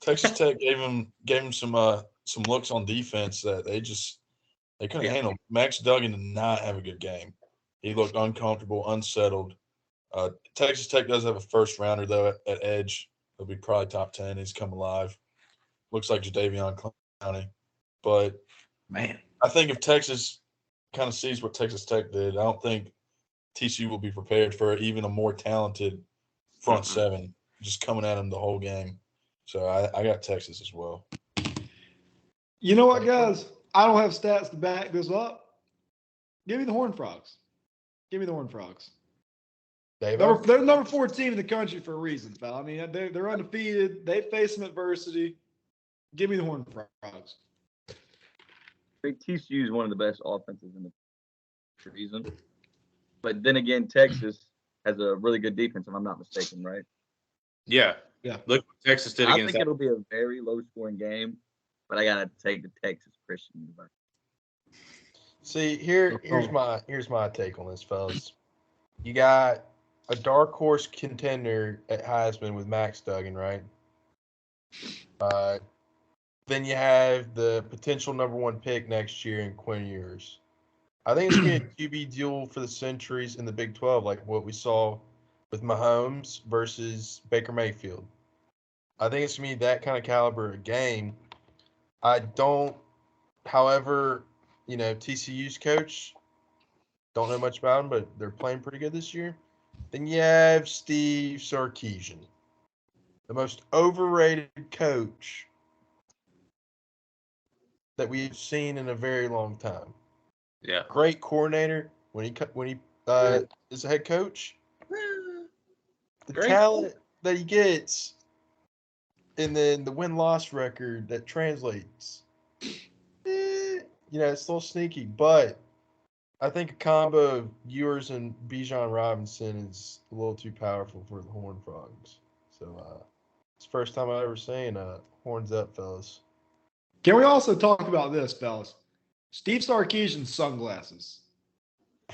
Texas Tech gave him some some looks on defense that they couldn't handle. Max Duggan did not have a good game. He looked uncomfortable, unsettled. Texas Tech does have a first rounder though at edge. He'll be probably top 10. He's come alive. Looks like Jadeveon Clowney. But Man, I think if Texas kind of sees what Texas Tech did, I don't think TCU will be prepared for even a more talented front seven just coming at them the whole game. So I got Texas as well. You know what, guys? I don't have stats to back this up. Give me the Horned Frogs. Give me the Horned Frogs. They're number 4 team in the country for a reason, pal. I mean, they're undefeated. They face some adversity. Give me the Horned Frogs. I think TCU is one of the best offenses in the season. But then again, Texas has a really good defense, if I'm not mistaken, right? Yeah. Yeah. Look what Texas did I against think it'll be a very low-scoring game, but I got to take the Texas Christian University. See, here's my take on this, fellas. You got a dark horse contender at Heisman with Max Duggan, right? Then you have the potential number 1 pick next year in Quinn Ewers. I think it's going to be a QB duel for the centuries in the Big 12, like what we saw with Mahomes versus Baker Mayfield. I think it's going to be that kind of caliber of game. I don't, however, TCU's coach, don't know much about him, but they're playing pretty good this year. Then you have Steve Sarkisian, the most overrated coach that we've seen in a very long time. Yeah. Great coordinator when he is a head coach. The talent that he gets, and then the win-loss record that translates. It's a little sneaky, but I think a combo of Ewers and Bijan Robinson is a little too powerful for the Horned Frogs. So it's the first time I've ever seen horns up, fellas. Can we also talk about this, fellas? Steve Sarkisian's sunglasses.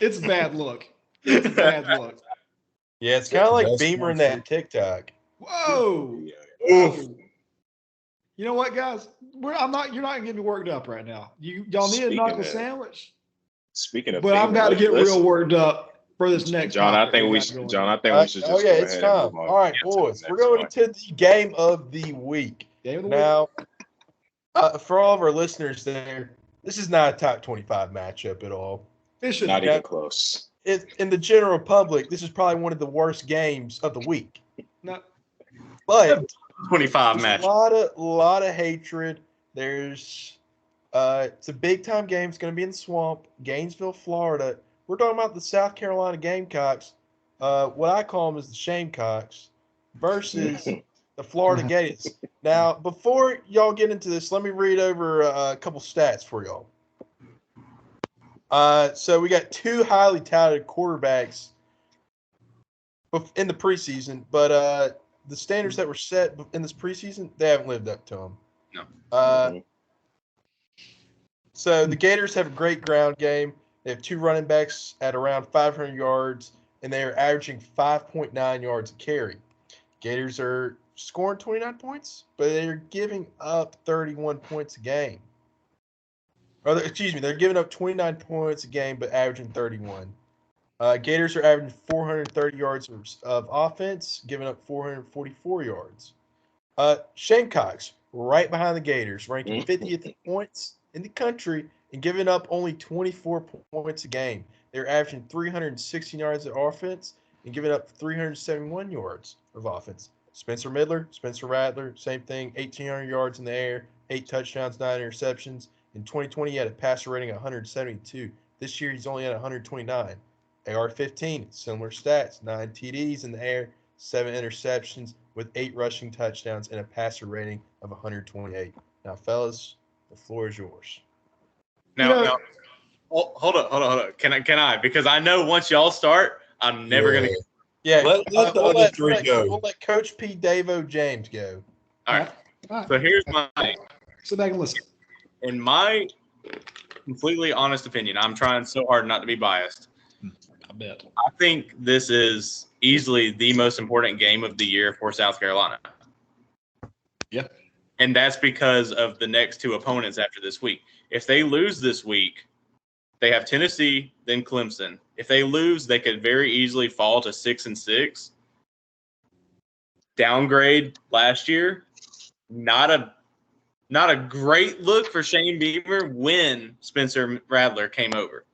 It's a bad look. It's a bad look. Yeah, it's kind of like That's Beamer in that TikTok. Whoa. Whoa. You know what, guys? You're not gonna get me worked up right now. Y'all need a knuckle sandwich. Speaking of, but I'm about to get real worked up for this next. John, I think we should. John, I think we should just. It's time. All right, boys, we're going to the game of the week. Now, for all of our listeners there, this is not a top 25 matchup at all. It should not even close. In the general public, this is probably one of the worst games of the week. No, but 25 match. A lot of hatred. There's it's a big time game. It's going to be in the Swamp, Gainesville, Florida. We're talking about the South Carolina Gamecocks. What I call them is the Shamecocks versus the Florida Gators. Now, before y'all get into this, let me read over a couple stats for y'all. So we got 2 highly touted quarterbacks in the preseason, but the standards that were set in this preseason, they haven't lived up to them. No. So the Gators have a great ground game. They have 2 running backs at around 500 yards, and they are averaging 5.9 yards a carry. Gators are scoring 29 points, but they're giving up 31 points a game. They're giving up 29 points a game, but averaging 31. Gators are averaging 430 yards of offense, giving up 444 yards. Shamecocks, right behind the Gators, ranking 50th points in the country and giving up only 24 points a game. They're averaging 316 yards of offense and giving up 371 yards of offense. Spencer Midler, Spencer Rattler, same thing, 1,800 yards in the air, 8 touchdowns, 9 interceptions. In 2020, he had a passer rating of 172. This year, he's only at 129. AR-15, similar stats, 9 TDs in the air, 7 interceptions with 8 rushing touchdowns and a passer rating of 128. Now, fellas, the floor is yours. Now, hold on. Can I? Because I know once y'all start, I'm never gonna. Yeah, let the other 3 go. We'll let Coach P. Davo James go. All right. So here's my. Sit back and listen. In my completely honest opinion, I'm trying so hard not to be biased. I bet. I think this is easily the most important game of the year for South Carolina. Yeah. And that's because of the next two opponents after this week. If they lose this week, they have Tennessee, then Clemson. If they lose, they could very easily fall to 6-6. Downgrade last year. Not a great look for Shane Beamer when Spencer Rattler came over.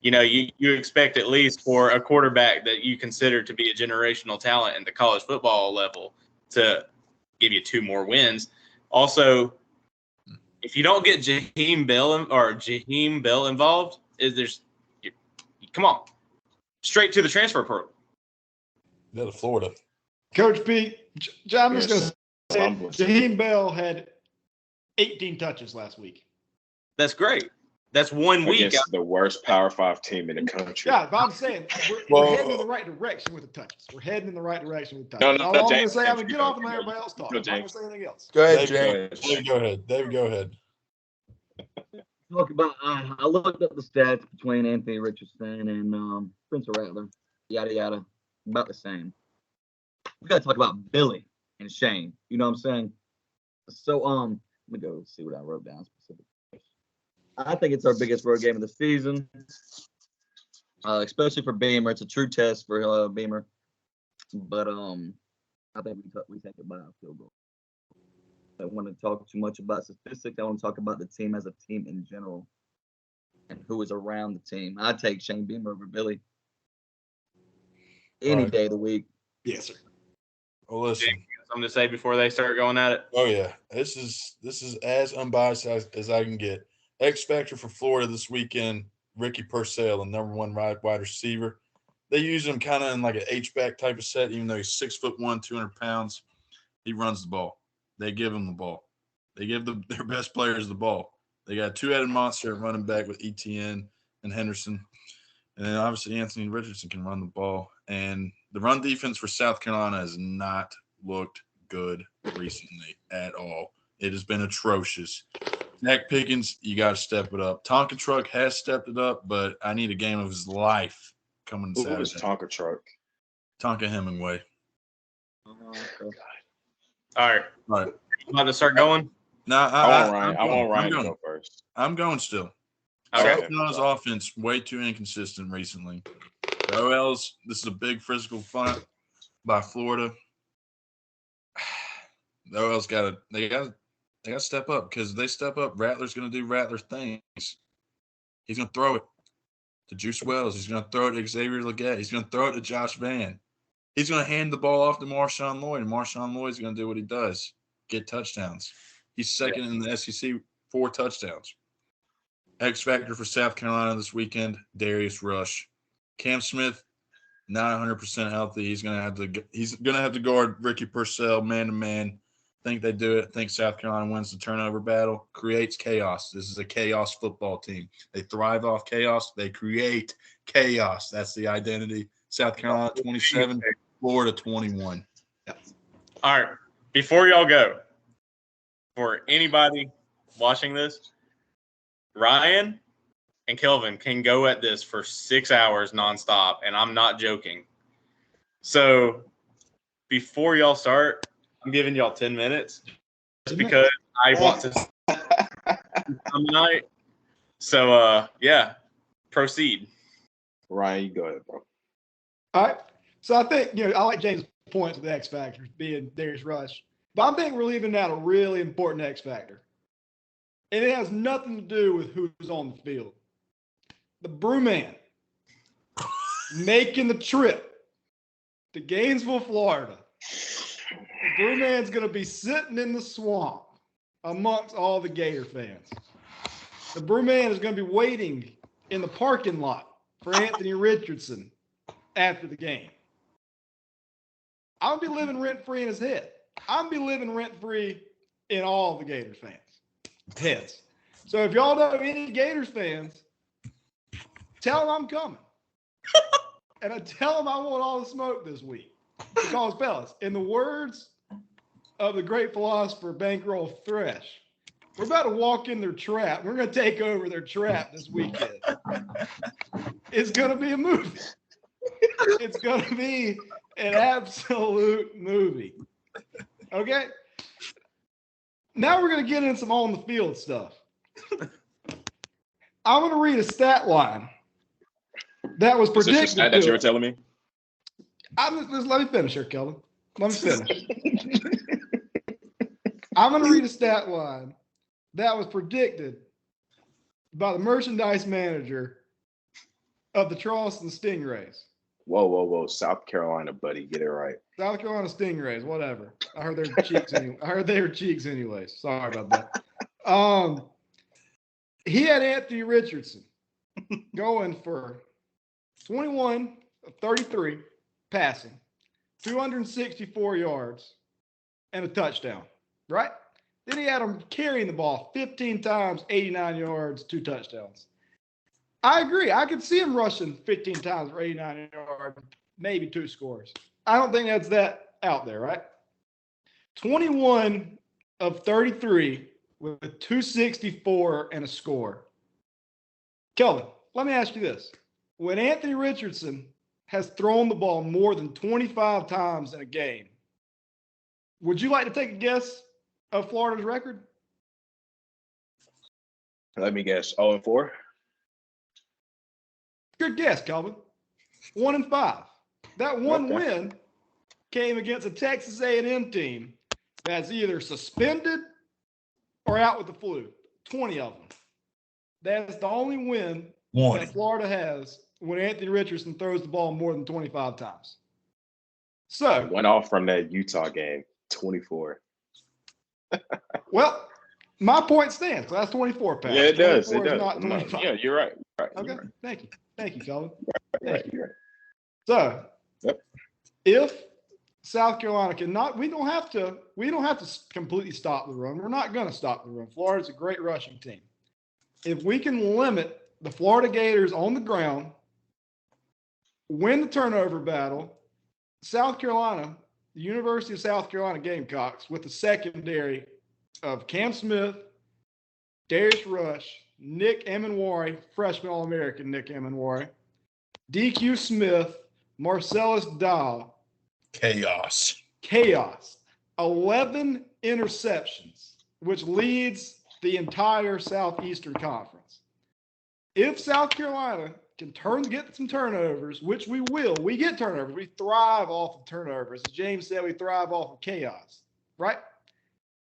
You know, you expect at least for a quarterback that you consider to be a generational talent in the college football level to give you 2 more wins. Also, if you don't get Jaheim Bell involved, come on, straight to the transfer portal. Yeah, to Florida. Coach Pete, I'm just going to say Rumbling. Jaheim Bell had 18 touches last week. That's great. That's 1 week. Against the worst Power 5 team in the country. Yeah, but I'm saying we're heading in the right direction with the touches. We're heading in the right direction with the touches. No, All I'm going to James, say, I'm going to James, get go, off and let go, everybody else talk. go, I'm not going to James. say anything else. Go ahead, Dave, James. Dave, go ahead. Dave, go ahead. Talk about. I looked up the stats between Anthony Richardson and Spencer Rattler. Yada yada, about the same. We got to talk about Billy and Shane. You know what I'm saying? So let me go see what I wrote down specifically. I think it's our biggest road game of the season, especially for Beamer. It's a true test for Beamer, but I think we take it by a field goal. I don't want to talk too much about statistics. I want to talk about the team as a team in general and who is around the team. I take Shane Beamer over Billy any day of the week. Yes, sir. Well, listen. Something to say before they start going at it? Oh yeah, this is as unbiased as I can get. X factor for Florida this weekend. Ricky Purcell, the number 1 wide receiver. They use him kind of in like an H-back type of set, even though he's 6'1", 200 pounds. He runs the ball. They give him the ball. They give their best players the ball. They got a 2-headed monster at running back with ETN and Henderson. And then obviously Anthony Richardson can run the ball. And the run defense for South Carolina has not looked good recently at all. It has been atrocious. Zach Pickens, you got to step it up. Tonka Truck has stepped it up, but I need a game of his life coming Who Saturday. was Tonka Truck? Tonka Hemingway. All right. All right. I'm about to start going. No, I want Ryan to go first. I'm going still. Okay. South Carolina's offense way too inconsistent recently. The OLs, this is a big physical front by Florida. The OL's got to step up, because if they step up, Rattler's going to do Rattler things. He's going to throw it to Juice Wells. He's going to throw it to Xavier Legette. He's going to throw it to Josh Vann. He's going to hand the ball off to Marshawn Lloyd, and Marshawn Lloyd's going to do what he does, get touchdowns. He's second in the SEC, 4 touchdowns. X factor for South Carolina this weekend, Darius Rush. Cam Smith, not 100% healthy. He's going to have to guard Ricky Purcell man to man. Think they do it. Think South Carolina wins the turnover battle. Creates chaos. This is a chaos football team. They thrive off chaos. They create chaos. That's the identity. South Carolina 27, Florida 21. All right. Before y'all go, for anybody watching this, Ryan and Kelvin can go at this for 6 hours nonstop, and I'm not joking. So before y'all start, I'm giving y'all 10 minutes just because I want to tonight. So, yeah, proceed. Ryan, you go ahead, bro. All right. So I think, I like James' points with the X factor being Darius Rush. But I think we're leaving out a really important X factor. And it has nothing to do with who's on the field. The Brewman making the trip to Gainesville, Florida. The Brewman's going to be sitting in the swamp amongst all the Gator fans. The Brewman is going to be waiting in the parking lot for Anthony Richardson after the game. I'll be living rent-free in his head. I'll be living rent-free in all the Gators fans' heads. So if y'all know any Gators fans, tell them I'm coming. And I tell them I want all the smoke this week. Because, fellas, in the words of the great philosopher Bankroll Thresh, we're about to walk in their trap. We're going to take over their trap this weekend. It's going to be a movie. It's going to be an absolute movie. Okay? Now we're going to get into some on the field stuff. I'm going to read a stat line that was Is this predicted. your stat that you were telling me? Let me finish here, Kelvin. Let me finish. I'm going to read a stat line that was predicted by the merchandise manager of the Charleston Stingrays. Whoa. South Carolina, buddy. Get it right. South Carolina Stingrays, whatever. I heard their cheeks anyway. I heard their cheeks anyways. Sorry about that. He had Anthony Richardson going for 21 of 33 passing, 264 yards, and a touchdown, right? Then he had him carrying the ball 15 times, 89 yards, 2 touchdowns. I agree. I could see him rushing 15 times for 89 yards, maybe 2 scores. I don't think that's that out there, right? 21 of 33 with 264 and a score. Kelvin, let me ask you this. When Anthony Richardson has thrown the ball more than 25 times in a game, would you like to take a guess of Florida's record? Let me guess. 0-4. Good guess, Kelvin. 1-5. That one win came against a Texas A&M team that's either suspended or out with the flu. 20 of them. That's the only win that Florida has when Anthony Richardson throws the ball more than 25 times. So went off from that Utah game. 24. Well, my point stands. That's 24 pounds. Yeah, it does. It does. Not 25. Yeah, you're right. Okay. You're right. Thank you. Thank you, Kelvin. You're right. So, Yep. if South Carolina cannot, we don't have to completely stop the run. We're not going to stop the run. Florida's a great rushing team. If we can limit the Florida Gators on the ground, win the turnover battle, South Carolina, the University of South Carolina Gamecocks, with the secondary of Cam Smith, Darius Rush, Nick Emenwari, freshman All-American Nick Emenwari, DQ Smith, Marcellus Daw. Chaos. 11 interceptions, which leads the entire Southeastern Conference. If South Carolina can get some turnovers, which we will, we get turnovers. We thrive off of turnovers. As James said, we thrive off of chaos, right?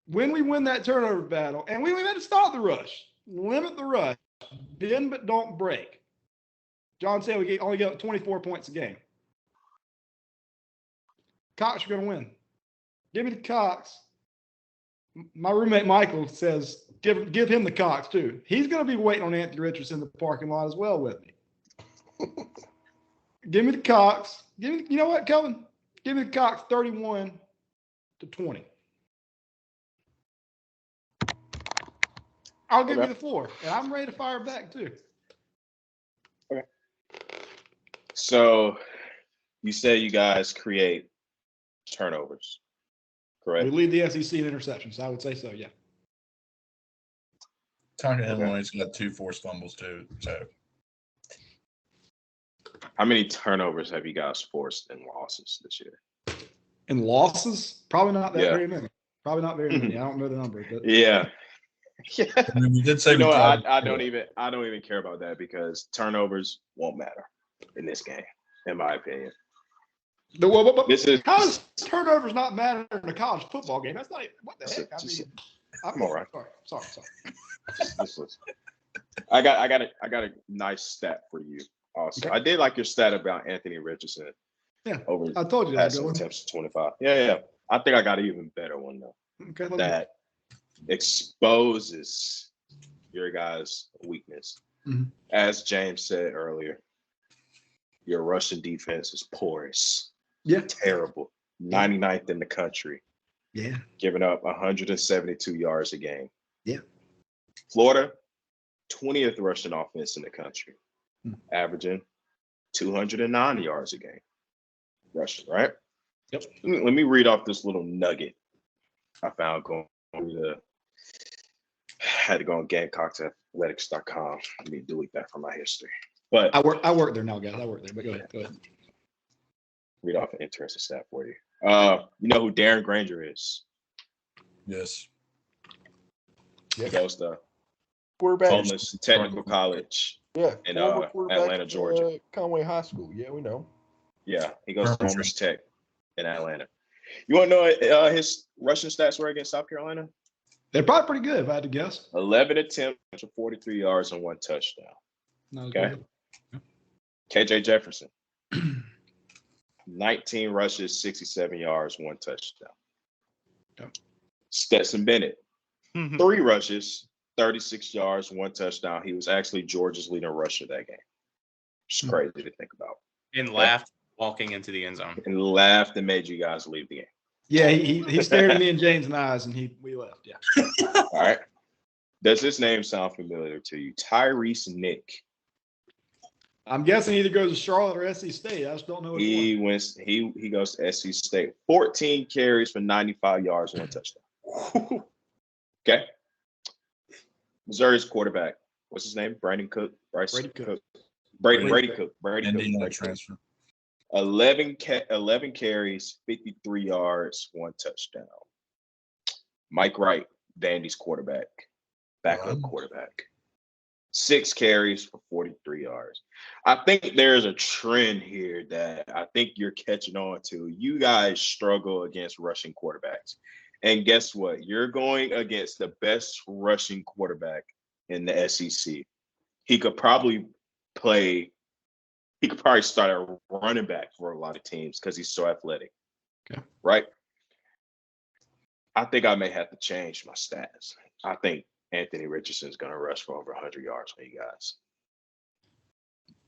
When we win that turnover battle, and we had to stop the rush, limit the rush, bend but don't break. John said we only get 24 points a game. Cox are going to win. Give me the Cox. My roommate Michael says give him the Cox too. He's going to be waiting on Anthony Richardson in the parking lot as well with me. Give me the Cox. You know what, Kelvin? Give me the Cox 31-20. I'll give you the floor, and I'm ready to fire back too. Okay. So you say you guys create turnovers, correct? We lead the SEC in interceptions. I would say so, yeah. Tonka Illinois got 2 forced fumbles too. So, how many turnovers have you guys forced in losses this year? In losses? Probably not that very many. Probably not very many. I don't know the number, but yeah. I mean, we did say I don't even care about that because turnovers won't matter in this game, in my opinion. How does turnovers not matter in a college football game? That's not what the heck. I'm all right. Sorry. Listen. I got a nice stat for you. Also, okay. I did like your stat about Anthony Richardson. Yeah, over I told you that. Attempts 25. Yeah. I think I got an even better one though. Okay, that exposes your guys' weakness. Mm-hmm. As James said earlier, your Russian defense is porous. Yeah. Terrible. 99th in the country. Yeah. Giving up 172 yards a game. Yeah. Florida, 20th Russian offense in the country. Averaging 209 yards a game. Russian, right? Yep. Let me read off this little nugget I found going to had to go on GamecocksAthletics.com. Let me delete that from my history. But I work there now, guys. I work there, but go ahead. Read off an interesting stat for you. You know who Darren Granger is? Yes. He goes to Quarterback. Thomas Technical College Yeah. in former quarterback Atlanta, Georgia. Conway High School. Yeah, we know. Yeah, he goes to Thomas Tech in Atlanta. You want to know his rushing stats were against South Carolina? They're probably pretty good, if I had to guess. 11 attempts for 43 yards and 1 touchdown. Okay. KJ Jefferson. 19 rushes, 67 yards, 1 touchdown. Okay. Stetson Bennett. 3 rushes, 36 yards, 1 touchdown. He was actually Georgia's leading rusher that game. It's crazy to think about. And laughed walking into the end zone. And laughed and made you guys leave the game. Yeah, he stared at me and James in the eyes, and we left. Yeah. All right. Does this name sound familiar to you? Tyrese Nick. I'm guessing he either goes to Charlotte or SC State. I just don't know. He goes to SC State. 14 carries for 95 yards, 1 touchdown. Okay. Missouri's quarterback. What's his name? Brandon Cook. Brady Cook. Brady Cook. 11 carries, 53 yards, 1 touchdown. Mike Wright, Vandy's quarterback, backup quarterback. 6 carries for 43 yards. I think there's a trend here that I think you're catching on to. You guys struggle against rushing quarterbacks. And guess what? You're going against the best rushing quarterback in the SEC. He could probably start a running back for a lot of teams because he's so athletic. Okay. Right? I think I may have to change my stats. I think Anthony Richardson's going to rush for over 100 yards for you guys.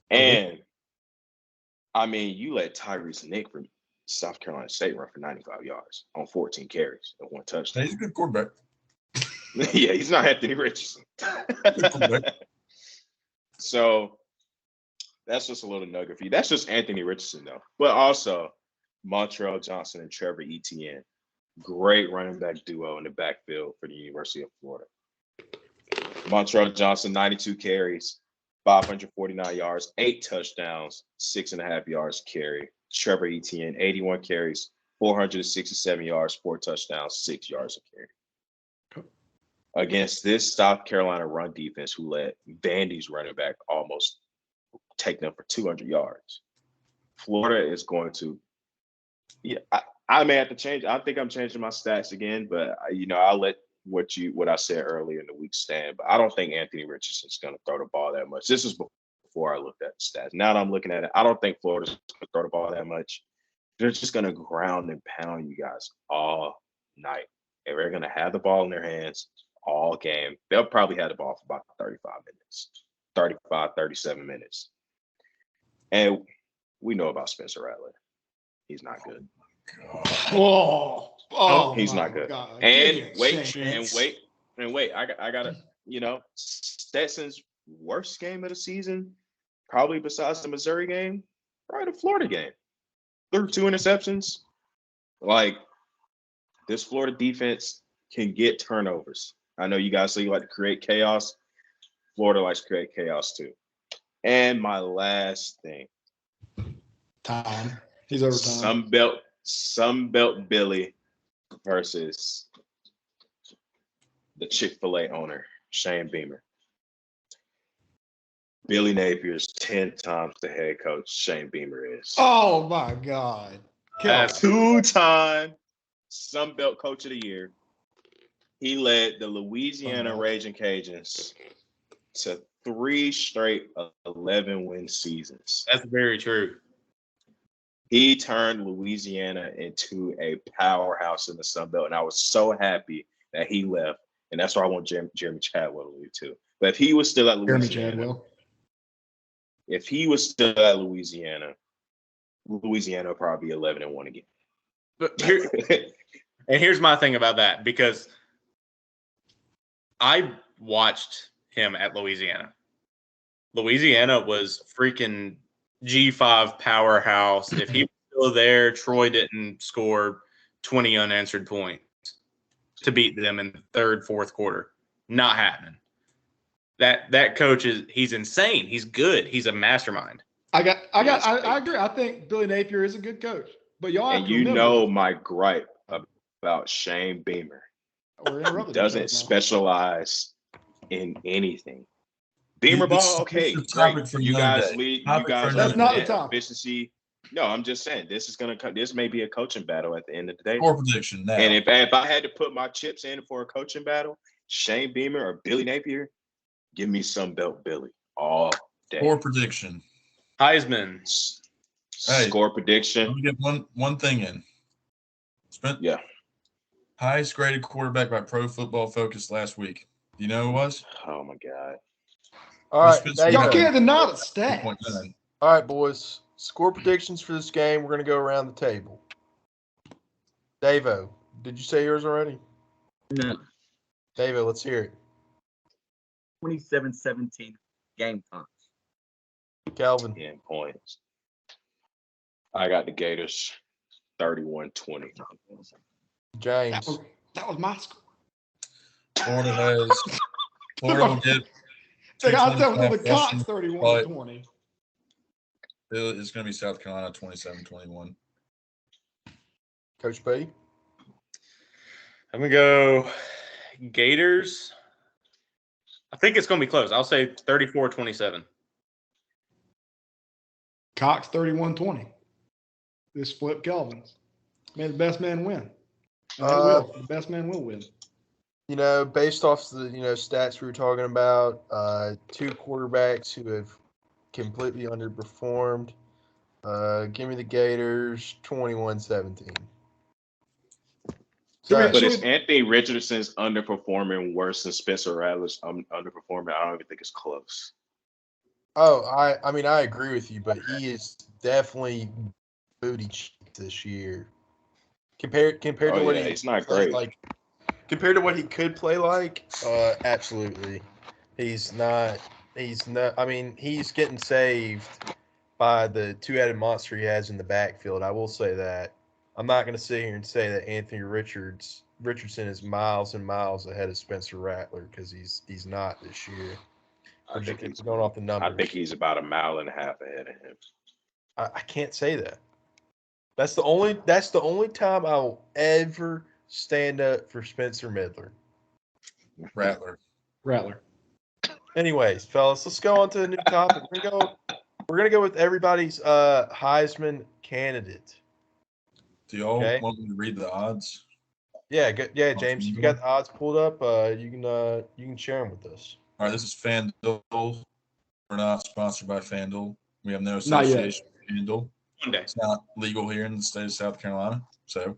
And, I mean, you let Tyrese Nick from South Carolina State run for 95 yards on 14 carries and 1 touchdown. He's a good quarterback. Yeah, he's not Anthony Richardson. So that's just a little nugget for you. That's just Anthony Richardson, though. But also Montreal Johnson and Trevor Etienne. Great running back duo in the backfield for the University of Florida. Montreal Johnson, 92 carries, 549 yards, 8 touchdowns, 6.5 yards carry. Trevor Etienne, 81 carries, 467 yards, 4 touchdowns, 6 yards of carry. Against this South Carolina run defense, who let Vandy's running back almost take them for 200 yards. Florida is going to, I may have to change. I think I'm changing my stats again, but I'll let what I said earlier in the week stand. But I don't think Anthony Richardson's going to throw the ball that much. This is before I looked at the stats. Now that I'm looking at it, I don't think Florida's going to throw the ball that much. They're just going to ground and pound you guys all night. And they're going to have the ball in their hands all game. They'll probably have the ball for about 37 minutes. And we know about Spencer Rattler. He's not good. He's not good. God. And wait. I gotta, Stetson's worst game of the season, probably besides the Missouri game, probably the Florida game. Threw 2 interceptions. Like, this Florida defense can get turnovers. I know you guys say you like to create chaos. Florida likes to create chaos too. And my last thing. Time. He's over time. Sunbelt Billy versus the Chick-fil-A owner, Shane Beamer. Billy Napier's 10 times the head coach Shane Beamer is. Oh, my God. 2-time Sunbelt Coach of the Year. He led the Louisiana Raging Cajuns to 3 straight 11-win seasons. That's very true. He turned Louisiana into a powerhouse in the Sun Belt, and I was so happy that he left. And that's why I want Jeremy Chadwell to leave too. But if he was still at Louisiana, Louisiana would probably be 11-1 again. But here's my thing about that, because I watched him at Louisiana. Louisiana was freaking G5 powerhouse. If he was still there, Troy didn't score 20 unanswered points to beat them in the third, fourth quarter. Not happening. That coach he's insane. He's good. He's a mastermind. I agree. I think Billy Napier is a good coach. But y'all have and to remember, my gripe about Shane Beamer. We're interrupting. Doesn't specialize in anything. Beamer This ball, is okay, the great. topic for You another guys day. lead. You Topic guys for are That's another not the net topic. efficiency. No, I'm just saying this is gonna. This may be a coaching battle at the end of the day. Score prediction now. And if I had to put my chips in for a coaching battle, Shane Beamer or Billy Napier, give me some belt Billy all day. Score prediction. Heisman. Hey, Score Let prediction. me get one thing in. Yeah. Highest graded quarterback by Pro Football Focus last week. Do you know who it was? Oh my God. All right, Spencer Y'all Rattler, can't deny the stats. 2.9. all right, boys. Score predictions for this game. We're gonna go around the table. Davo, did you say yours already? No. Davo, let's hear it. 27-17 game time. Kelvin, 10 points. I got the Gators 31-20. James, That was my score. Florida will get I said on the 225 Cox rushing, 31-20. It's going to be South Carolina 27-21. Coach B. I'm gonna go Gators. I think it's gonna be close. I'll say 34-27. Cox 31-20. This flip Kelvin's. May the best man win. And they will. The best man will win. You know, based off the stats we were talking about, two quarterbacks who have completely underperformed. Give me the Gators 21-17. But is Anthony Richardson's underperforming worse than Spencer Rattler's underperforming? I don't even think it's close. Oh, I mean, I agree with you, but he is definitely booty cheeked this year. Compared to what it's not played great. like. Compared to what he could play like, absolutely. He's not. I mean, he's getting saved by the two-headed monster he has in the backfield. I will say that. I'm not going to sit here and say that Anthony Richardson is miles and miles ahead of Spencer Rattler because he's not this year. I think he's going off the numbers. I think he's about 1.5 miles ahead of him. I can't say that. That's the only time I will ever stand up for Spencer Rattler. Anyways, fellas, let's go on to a new topic. We're gonna go with everybody's Heisman candidate. Do y'all want me to read the odds? Yeah, James. If you got the odds pulled up, you can share them with us. All right, this is FanDuel. We're not sponsored by FanDuel. We have no association with FanDuel. It's not legal here in the state of South Carolina. So,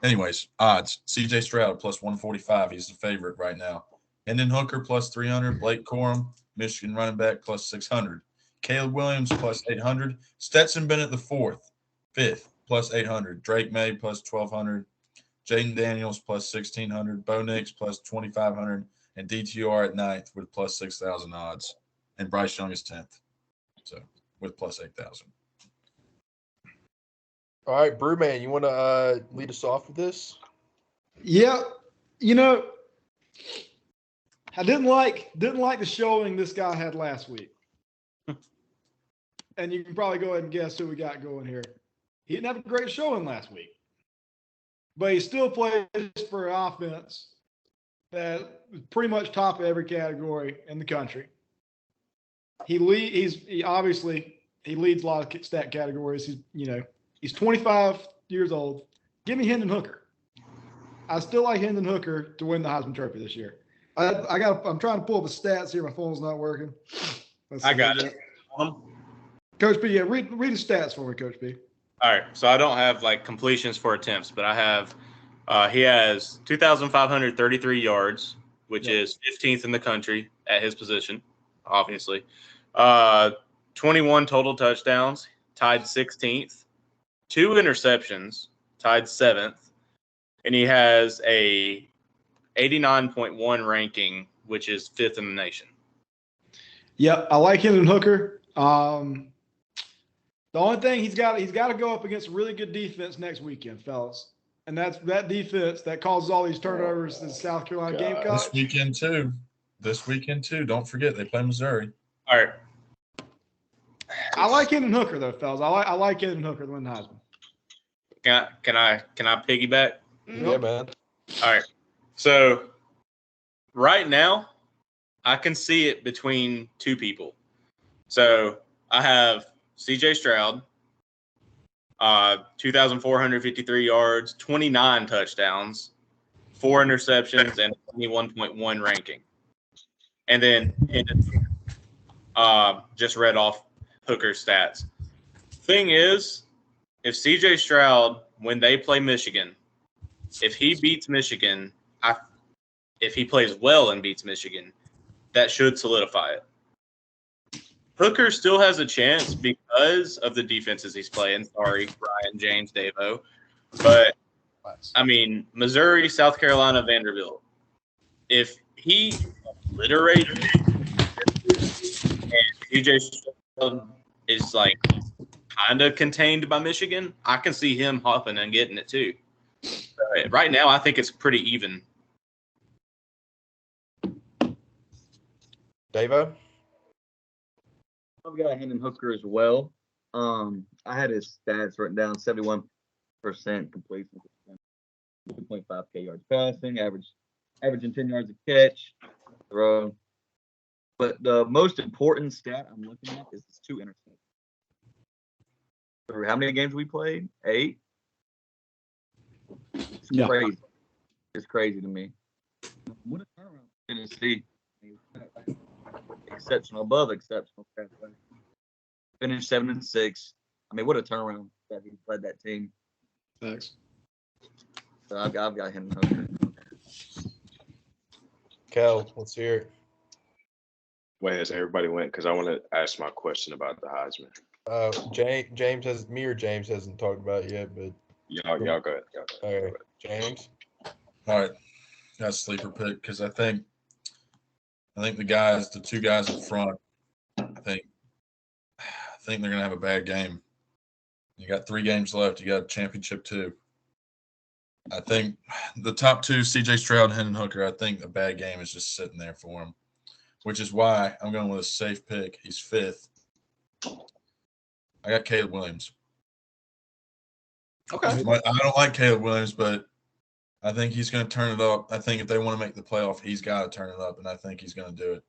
anyways, odds. C.J. Stroud plus 145. He's the favorite right now. Hendon Hooker plus 300. Blake Corum, Michigan running back, plus 600. Caleb Williams plus 800. Stetson Bennett the fifth, plus 800. Drake May plus 1,200. Jaden Daniels plus 1,600. Bo Nix plus 2,500. And DTR at 9th with plus 6,000 odds. And Bryce Young is 10th. So, with plus 8,000. All right, Brewman, you want to lead us off with this? Yeah, I didn't like the showing this guy had last week. And you can probably go ahead and guess who we got going here. He didn't have a great showing last week, but he still plays for an offense that is pretty much top of every category in the country. He leads a lot of stat categories. He's 25 years old. Give me Hendon Hooker. I still like Hendon Hooker to win the Heisman Trophy this year. I'm trying to pull up the stats here. My phone's not working. I got it. Coach B, read the stats for me, Coach B. All right. So I don't have like completions for attempts, but I have he has 2,533 yards, which is 15th in the country at his position, obviously. 21 total touchdowns, tied 16th. 2 interceptions, tied 7th. And he has a 89.1 ranking, which is 5th in the nation. Yeah, I like Hendon Hooker. The only thing he's got to go up against a really good defense next weekend, fellas. And that's that defense that causes all these turnovers in South Carolina Gamecocks. This weekend too. Don't forget they play Missouri. All right. I like Hendon Hooker though, fellas. I like Hendon Hooker to win the Heisman. Can I piggyback? Yeah, man. All right. So right now, I can see it between two people. So I have C.J. Stroud, 2,453 yards, 29 touchdowns, 4 interceptions, and 21.1 ranking. And then just read off Hooker's stats. Thing is, if C.J. Stroud, when they play Michigan, if he beats Michigan, if he plays well and beats Michigan, that should solidify it. Hooker still has a chance because of the defenses he's playing. Sorry, Ryan, James, Davo. But, I mean, Missouri, South Carolina, Vanderbilt. If he obliterates and CJ Stroud is, like, kind of contained by Michigan, I can see him hopping and getting it too. But right now, I think it's pretty even. Davo? I've got Hendon Hooker as well. I had his stats written down: 71% completion, 2.5 yards passing, averaging 10 yards a catch, throw. But the most important stat I'm looking at is his 2 interceptions. How many games we played? 8. It's crazy. It's crazy to me. What a turnaround in Tennessee. Exceptional, above exceptional. Finished 7-6. I mean, what a turnaround that he led that team. Thanks. So I've got him. Hooker. Kel, let's hear it. Wait, has everybody went? Because I want to ask my question about the Heisman. James hasn't talked about it yet, but Y'all go ahead. all right, James. All right, got a sleeper pick because I think the 2 guys in front, I think they're gonna have a bad game. You got 3 games left. You got a championship too. I think the top 2, C.J. Stroud and Hendon Hooker, I think a bad game is just sitting there for him, which is why I'm going with a safe pick. He's 5th. I got Caleb Williams. Okay. I don't like Caleb Williams, but I think he's going to turn it up. I think if they want to make the playoff, he's got to turn it up, and I think he's going to do it.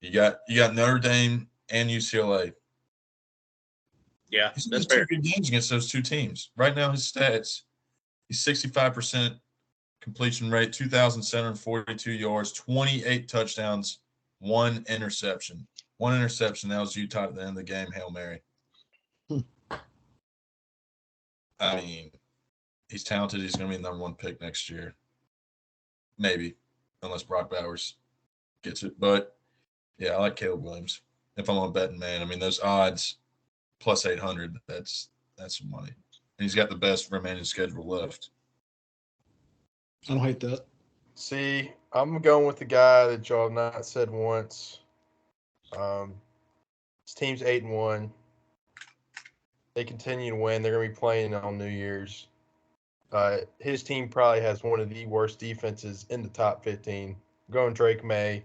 You got Notre Dame and UCLA. Yeah, He's that's got 2 fair. good games against those 2 teams. Right now, his stats: he's 65% completion rate, 2,742 yards, 28 touchdowns, 1 interception. 1 interception. That was Utah at the end of the game. Hail Mary. I mean, he's talented. He's going to be the #1 pick next year. Maybe, unless Brock Bowers gets it. But, yeah, I like Caleb Williams. If I'm on betting, man, I mean, those odds, plus 800, that's some money. And he's got the best remaining schedule left. I don't hate that. See, I'm going with the guy that y'all have not said once. His team's 8-1. They continue to win. They're going to be playing on New Year's. His team probably has one of the worst defenses in the top 15. I'm going Drake May.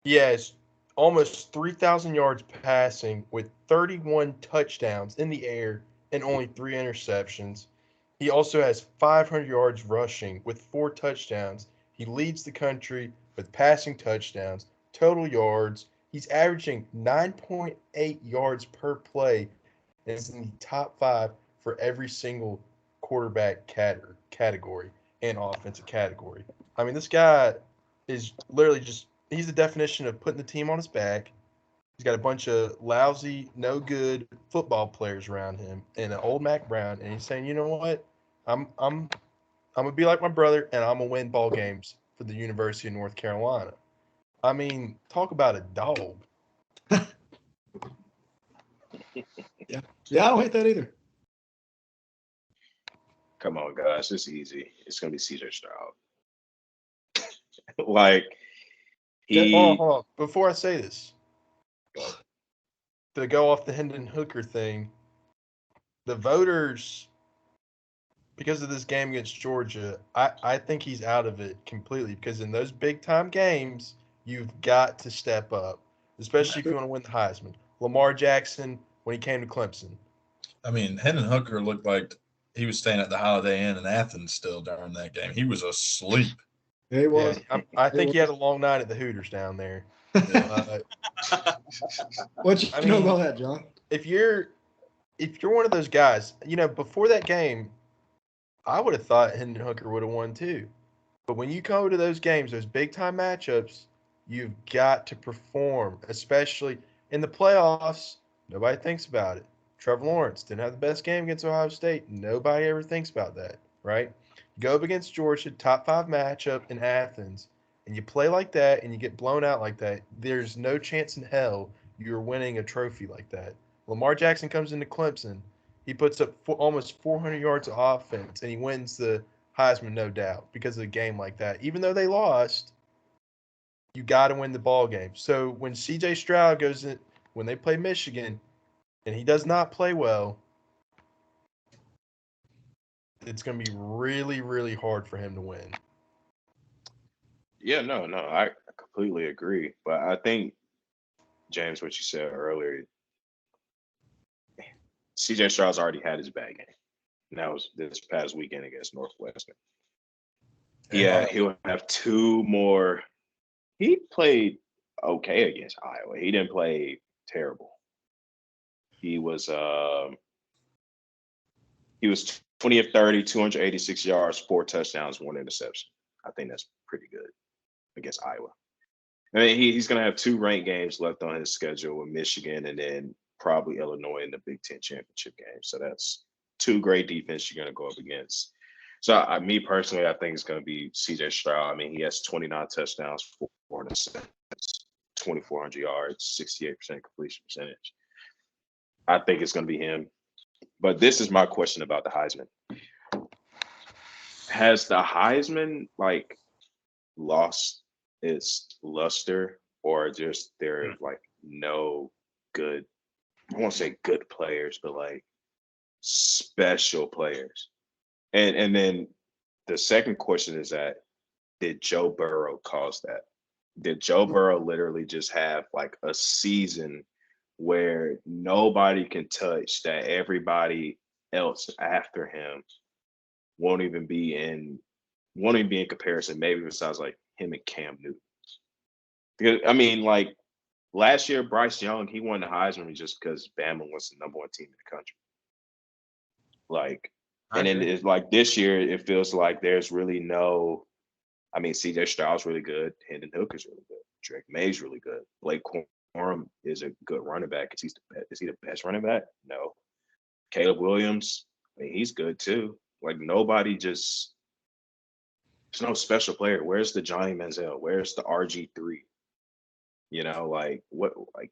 He has almost 3,000 yards passing with 31 touchdowns in the air and only 3 interceptions. He also has 500 yards rushing with 4 touchdowns. He leads the country with passing touchdowns, total yards. He's averaging 9.8 yards per play and is in the top 5 for every single quarterback category and offensive category. I mean, this guy is literally he's the definition of putting the team on his back. He's got a bunch of lousy, no good football players around him and an old Mac Brown, and he's saying, you know what? I'm gonna be like my brother, and I'm gonna win ball games for the University of North Carolina. I mean, talk about a dog. Yeah, I don't hate that either. Come on, guys. It's easy. It's going to be C.J. Stroud. Like, Hold on. Before I say this, to go off the Hendon Hooker thing, the voters, because of this game against Georgia, I think he's out of it completely because in those big-time games, you've got to step up, especially if you want to win the Heisman. Lamar Jackson, when he came to Clemson. I mean, Hendon Hooker looked like he was staying at the Holiday Inn in Athens still during that game. He was asleep. He was. I think he had a long night at the Hooters down there. What you know about that, John? If you're one of those guys, before that game, I would have thought Hendon Hooker would have won too. But when you go to those games, those big time matchups, you've got to perform, especially in the playoffs. Nobody thinks about it. Trevor Lawrence didn't have the best game against Ohio State. Nobody ever thinks about that, right? You go up against Georgia, top 5 matchup in Athens, and you play like that and you get blown out like that. There's no chance in hell you're winning a trophy like that. Lamar Jackson comes into Clemson. He puts up almost 400 yards of offense, and he wins the Heisman, no doubt, because of a game like that. Even though they lost, you got to win the ball game. So when C.J. Stroud goes in, when they play Michigan, and he does not play well, it's going to be really, really hard for him to win. Yeah, no, I completely agree. But I think, James, what you said earlier, C.J. Stroud's already had his bad game. And that was this past weekend against Northwestern. Yeah, he'll have 2 more. He played okay against Iowa. He didn't play terrible. He was 20 of 30, 286 yards, 4 touchdowns, 1 interception. I think that's pretty good against Iowa. I mean, he's going to have 2 ranked games left on his schedule with Michigan and then probably Illinois in the Big Ten championship game. So that's 2 great defense you're going to go up against. So me personally, I think it's going to be C.J. Stroud. I mean, he has 29 touchdowns, 4 interceptions, 2,400 yards, 68% completion percentage. I think it's going to be him. But this is my question about the Heisman. Has the Heisman lost its luster, or just there no good, I won't say good players, but special players? And then the second question is that, did Joe Burrow cause that? Did Joe Burrow literally just have a season where nobody can touch, that everybody else after him won't even be in comparison, maybe besides him and Cam Newton? Because I mean, last year, Bryce Young, he won the Heisman just because Bama was the number 1 team in the country. And then it's this year, it feels like there's really no. I mean, C.J. Stroud's really good. Hendon Hooker's really good. Drake May's really good. Blake Corum is a good running back. Is he the best running back? No. Caleb Williams, I mean, he's good too. Nobody just. There's no special player. Where's the Johnny Manziel? Where's the RG3?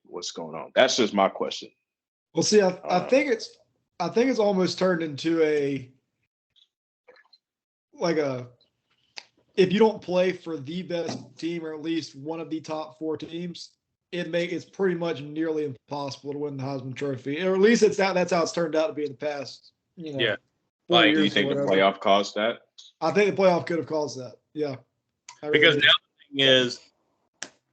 What's going on? That's just my question. Well, see, I think it's almost turned into if you don't play for the best team or at least one of the top 4 teams, it's pretty much nearly impossible to win the Heisman Trophy. Or at least that's how it's turned out to be in the past. Yeah. 4 years. Do you think the playoff caused that? I think the playoff could have caused that. Yeah. Because now the thing is,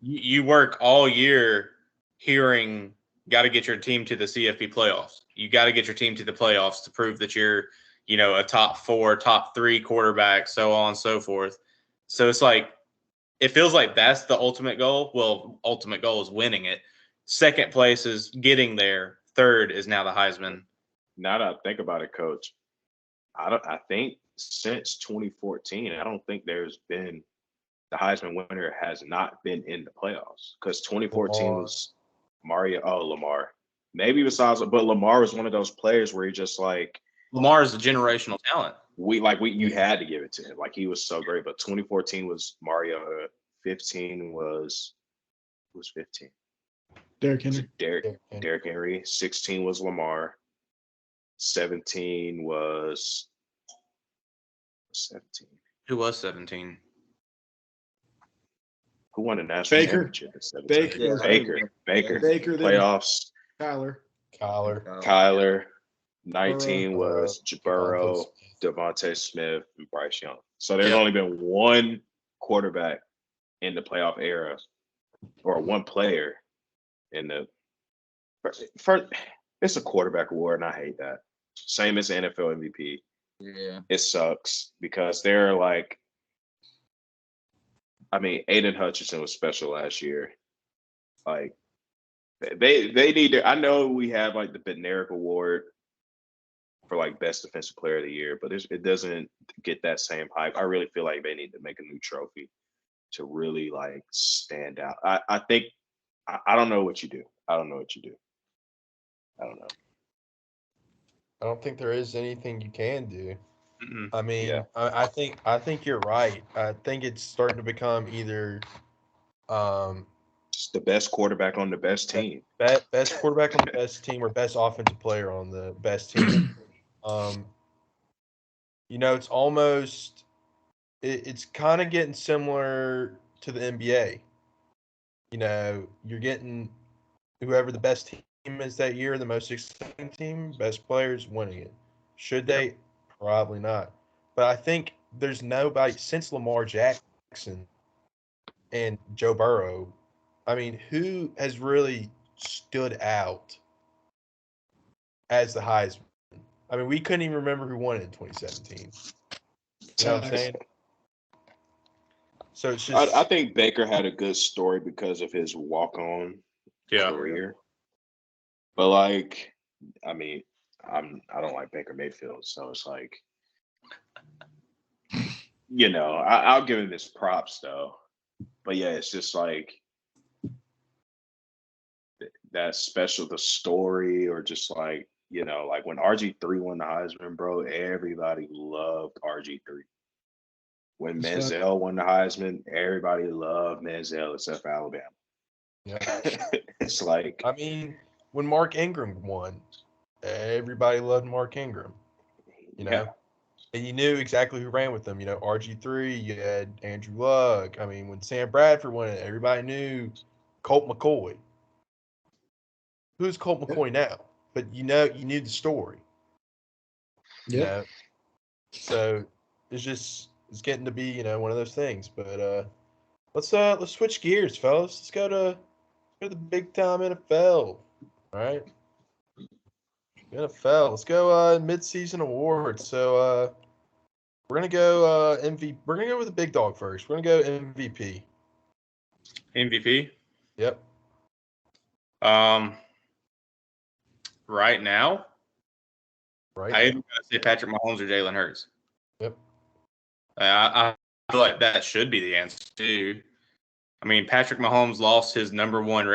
you work all year hearing, got to get your team to the CFP playoffs. You got to get your team to the playoffs to prove that you're, a top 4, top 3 quarterback, so on and so forth. So it's it feels like that's the ultimate goal. Well, ultimate goal is winning it. Second place is getting there. Third is now the Heisman. Now that I think about it, Coach, I think since 2014, I don't think there's been the Heisman winner has not been in the playoffs, because 2014 was Lamar. Maybe besides, but Lamar was one of those players where he just Lamar is a generational talent. You had to give it to him. He was so great. But 2014 was Mario. 15 was, who was 15? Derrick Henry. Derrick Henry. 16 was Lamar. 17 was 17. Who was 17? Who won the national championship at 17? Baker. Playoffs. Kyler. 19 was Burrow, Devontae Smith, and Bryce Young. So there's only been 1 quarterback in the playoff era, or 1 player in the first. It's a quarterback award, and I hate that. Same as the NFL MVP. Yeah, it sucks because they're I mean, Aiden Hutchinson was special last year. Like they need to. I know we have like the Bednarik Award for like best defensive player of the year, but it doesn't get that same hype. I really feel like they need to make a new trophy to really like stand out. I think I don't know what you do. I don't know what you do. I don't know. I don't think there is anything you can do. Mm-mm. I mean, Yeah. I think you're right. I think it's starting to become either Just the best quarterback on the best team. best quarterback on the best team or best offensive player on the best team. It's almost it's kind of getting similar to the NBA. You're getting whoever the best team is that year, the most exciting team, best players winning it. Should they? Probably not. But I think there's nobody since Lamar Jackson and Joe Burrow. I mean, who has really stood out as the Heisman? I mean, we couldn't even remember who won it in 2017. You know what I'm saying? So it's just. I think Baker had a good story because of his walk-on career. But like, I mean, I don't like Baker Mayfield, so it's like, I'll give him his props though. But yeah, it's just like that special, the story, or just like, like when RG3 won the Heisman, bro, everybody loved RG3. When Manziel won the Heisman, everybody loved Manziel except for Alabama. Yeah. It's like, I mean, when Mark Ingram won, everybody loved Mark Ingram. Yeah. And you knew exactly who ran with them. RG3, you had Andrew Luck. I mean, when Sam Bradford won it, everybody knew Colt McCoy. Who's Colt McCoy now? But you knew the story. Yeah. So it's getting to be, one of those things. But let's switch gears, fellas. Let's go to the big time NFL. All right. NFL. Let's go mid-season awards. So we're gonna go MVP. We're gonna go with the big dog first. We're gonna go MVP. MVP. Yep. Right now, I either gotta say Patrick Mahomes or Jalen Hurts. Yep. I feel like that should be the answer too. I mean, Patrick Mahomes lost his number one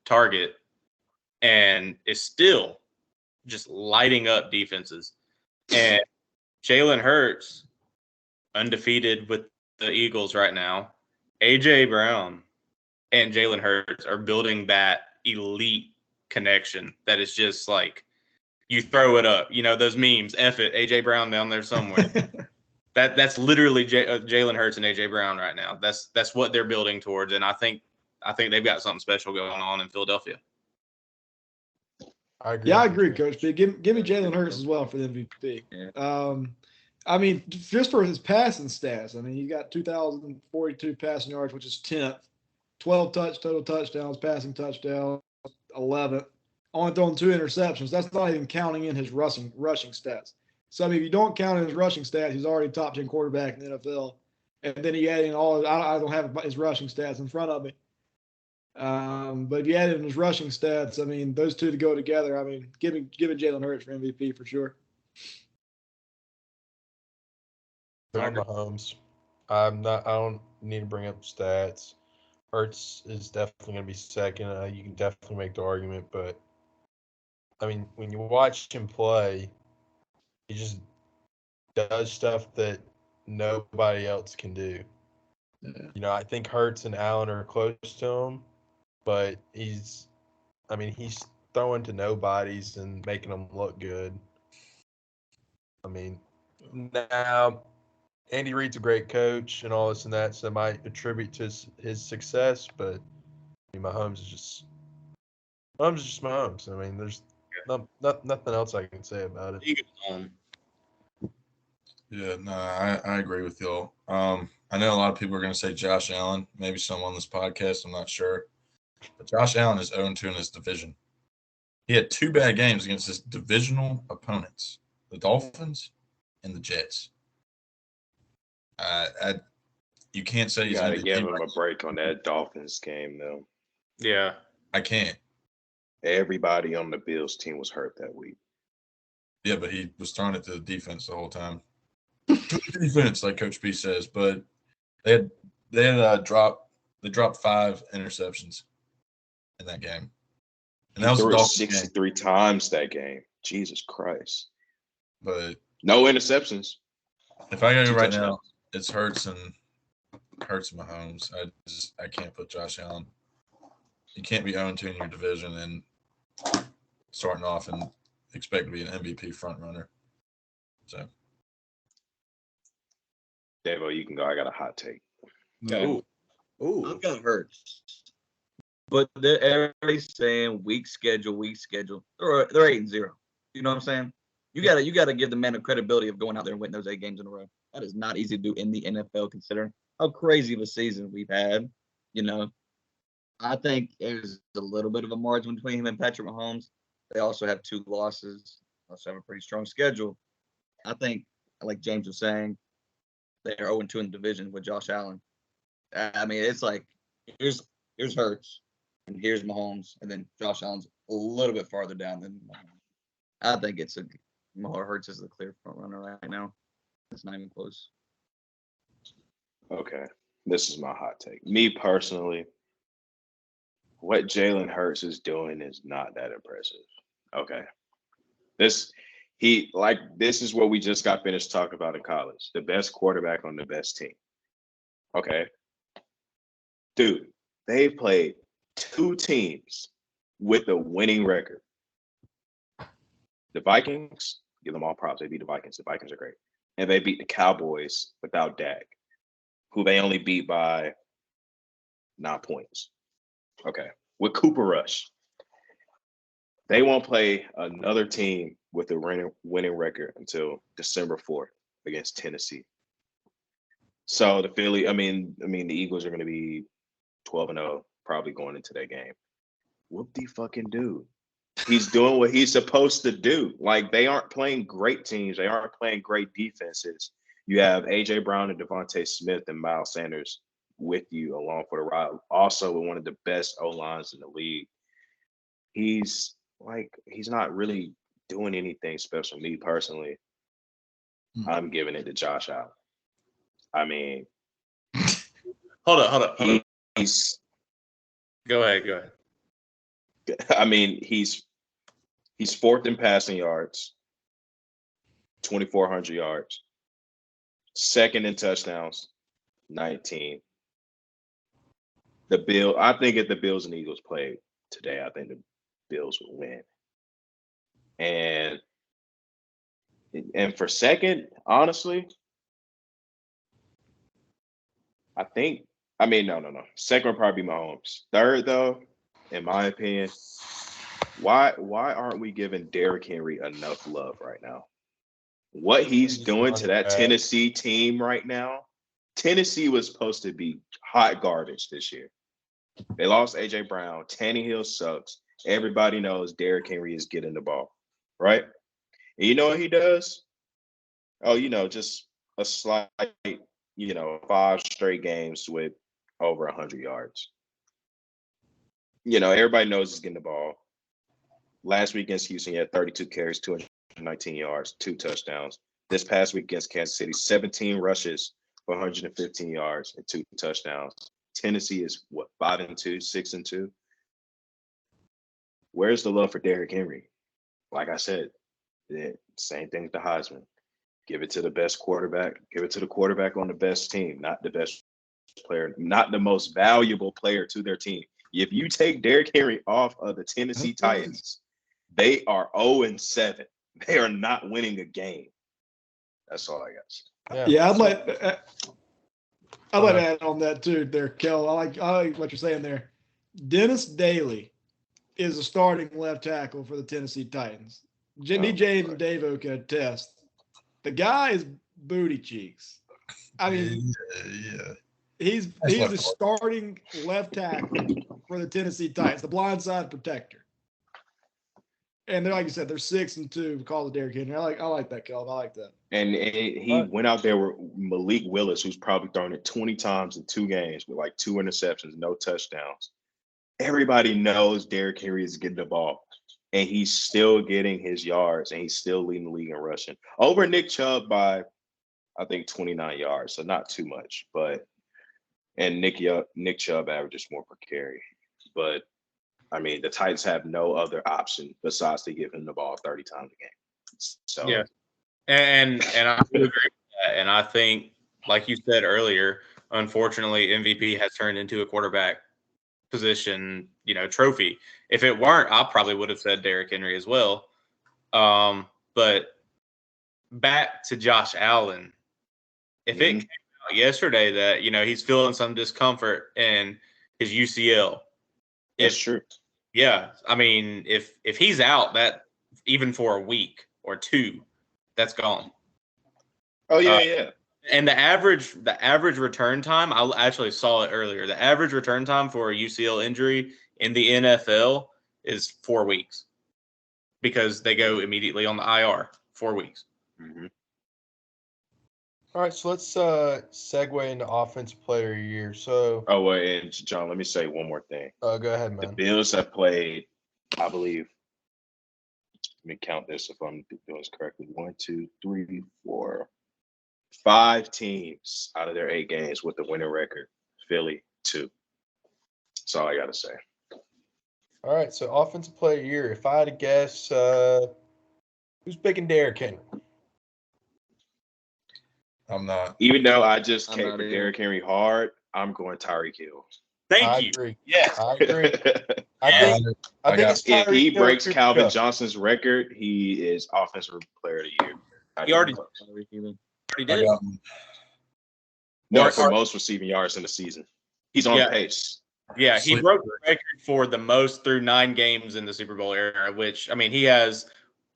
target, and is still just lighting up defenses. And Jalen Hurts, undefeated with the Eagles right now. AJ Brown and Jalen Hurts are building that elite connection that is just like you throw it up. Those memes, F it, AJ Brown down there somewhere. That's literally Jalen Hurts and AJ Brown right now. That's what they're building towards, and I think they've got something special going on in Philadelphia. I agree. Yeah, I agree, Coach. But give me Jalen Hurts as well for the MVP. Yeah. I mean, just for his passing stats, I mean, he got 2,042 passing yards, which is 10th, 12 total touchdowns, passing touchdowns, 11th, only throwing 2 interceptions. That's not even counting in his rushing stats. So, I mean, if you don't count in his rushing stats, he's already top 10 quarterback in the NFL. And then you add in I don't have his rushing stats in front of me. But if you add in his rushing stats, I mean, those two to go together, I mean, giving Jalen Hurts for MVP for sure. Mahomes. I don't need to bring up stats. Hurts is definitely going to be second. You can definitely make the argument, but I mean, when you watch him play, he just does stuff that nobody else can do. Yeah. I think Hurts and Allen are close to him, but he's throwing to nobodies and making them look good. I mean, now Andy Reid's a great coach and all this and that, so I might attribute to his success, but Mahomes is just Mahomes. I mean, there's nothing else I can say about it. Yeah, no, I agree with y'all. I know a lot of people are going to say Josh Allen, maybe some on this podcast, I'm not sure. But Josh Allen is 0-2 in his division. He had 2 bad games against his divisional opponents, the Dolphins and the Jets. You can't say You he's gotta MVP. give him a break on that Dolphins game, though. Yeah. I can't. Everybody on the Bills team was hurt that week. Yeah, but he was throwing it to the defense the whole time. Defense, like Coach B says, but they dropped 5 interceptions in that game, and that was Threw the it Dolphins 63 game. times that game. Jesus Christ. But No interceptions. if I gotta go 2 right touchdowns. now, it's Hurts and Mahomes. I can't put Josh Allen. You can't be 0-2 in your division and starting off and expect to be an MVP front runner. So, Devo, you can go. I got a hot take. Okay. Ooh. I've got Hurts. But everybody's saying weak schedule. They're 8-0. You know what I'm saying? You gotta give the man the credibility of going out there and winning those 8 games in a row. That is not easy to do in the NFL, considering how crazy of a season we've had. You know, I think there's a little bit of a margin between him and Patrick Mahomes. They also have 2 losses. Also have a pretty strong schedule. I think, like James was saying, they're 0-2 in the division with Josh Allen. I mean, it's like here's Hurts and here's Mahomes, and then Josh Allen's a little bit farther down than Mahomes. I think Hurts is the clear front runner right now. It's not even close. Okay. This is my hot take. Me personally, what Jalen Hurts is doing is not that impressive. Okay. This is what we just got finished talking about in college. The best quarterback on the best team. Okay. Dude, they played 2 teams with a winning record. The Vikings, give them all props. They beat the Vikings. The Vikings are great. And they beat the Cowboys without Dak, who they only beat by 9 points. Okay. With Cooper Rush. They won't play another team with a winning record until December 4th against Tennessee. So the Eagles are going to be 12-0 probably going into that game. Whoop the fucking dude. He's doing what he's supposed to do. Like, they aren't playing great teams. They aren't playing great defenses. You have A.J. Brown and Devontae Smith and Miles Sanders with you along for the ride. Also with one of the best O-lines in the league. He's not really doing anything special. Me personally, I'm giving it to Josh Allen. I mean, Hold up. He's. Go ahead. I mean, he's 4th in passing yards, 2,400 yards. 2nd in touchdowns, 19. I think if the Bills and Eagles played today, I think the Bills would win. And for 2nd, honestly, no. 2nd would probably be Mahomes. 3rd, though, in my opinion, why aren't we giving Derrick Henry enough love right now? What he's doing to that Tennessee team right now, Tennessee was supposed to be hot garbage this year. They lost A.J. Brown. Tannehill sucks. Everybody knows Derrick Henry is getting the ball, right? And you know what he does? Oh, just a slight, 5 straight games with over 100 yards. Everybody knows he's getting the ball. Last week against Houston, he had 32 carries, 219 yards, 2 touchdowns. This past week against Kansas City, 17 rushes for 115 yards and 2 touchdowns. Tennessee is 5-2, 6-2. Where's the love for Derrick Henry? Like I said, same thing with the Heisman. Give it to the best quarterback. Give it to the quarterback on the best team, not the best player, not the most valuable player to their team. If you take Derrick Henry off of the Tennessee Titans, they are 0-7. They are not winning a game. That's all I got. Yeah, I'd like to add on that too there, Kel. I like what you're saying there. Dennis Daly is a starting left tackle for the Tennessee Titans. DJ and Davo can attest. The guy is booty cheeks. I mean, he's the starting left tackle for the Tennessee Titans, the blindside protector. And they're like you said, they're 6-2 because of Derrick Henry. I like that, Kelvin. I like that. And he went out there with Malik Willis, who's probably thrown it 20 times in 2 games with like 2 interceptions, no touchdowns. Everybody knows Derrick Henry is getting the ball, and he's still getting his yards, and he's still leading the league in rushing over Nick Chubb by, I think, 29 yards, so not too much. But and Nick Chubb averages more per carry, but I mean the Titans have no other option besides to give him the ball 30 times a game. So yeah, and I would agree with that. And I think, like you said earlier, unfortunately, MVP has turned into a quarterback position, trophy. If it weren't, I probably would have said Derrick Henry as well. But back to Josh Allen, if it came out yesterday that he's feeling some discomfort in his UCL, that's true. Yeah, I mean, if he's out, that even for a week or 2, that's gone. Oh yeah. And the average return time, I actually saw it earlier. The average return time for a UCL injury in the NFL is 4 weeks because they go immediately on the IR. 4 weeks. Mm-hmm. All right, so let's segue into offensive player of the year. So, and John, let me say one more thing. Go ahead, man. The Bills have played, I believe. Let me count this if I'm doing this correctly. 1, 2, 3, 4, 5 teams out of their 8 games with the winning record. Philly 2. That's all I gotta say. All right, so offensive player of the year. If I had to guess, who's picking Derrick Henry? I'm not. Even though I just came for Derrick Henry hard, I'm going Tyreek Hill. Thank you. Agree. Yes. I agree. I think it's if Tyreek he Hill breaks or Calvin Cup. Johnson's record, he is offensive player of the year. He already did. No, for most receiving yards in the season. He's on pace. Yeah, he broke the record for the most through 9 games in the Super Bowl era, which, I mean, he has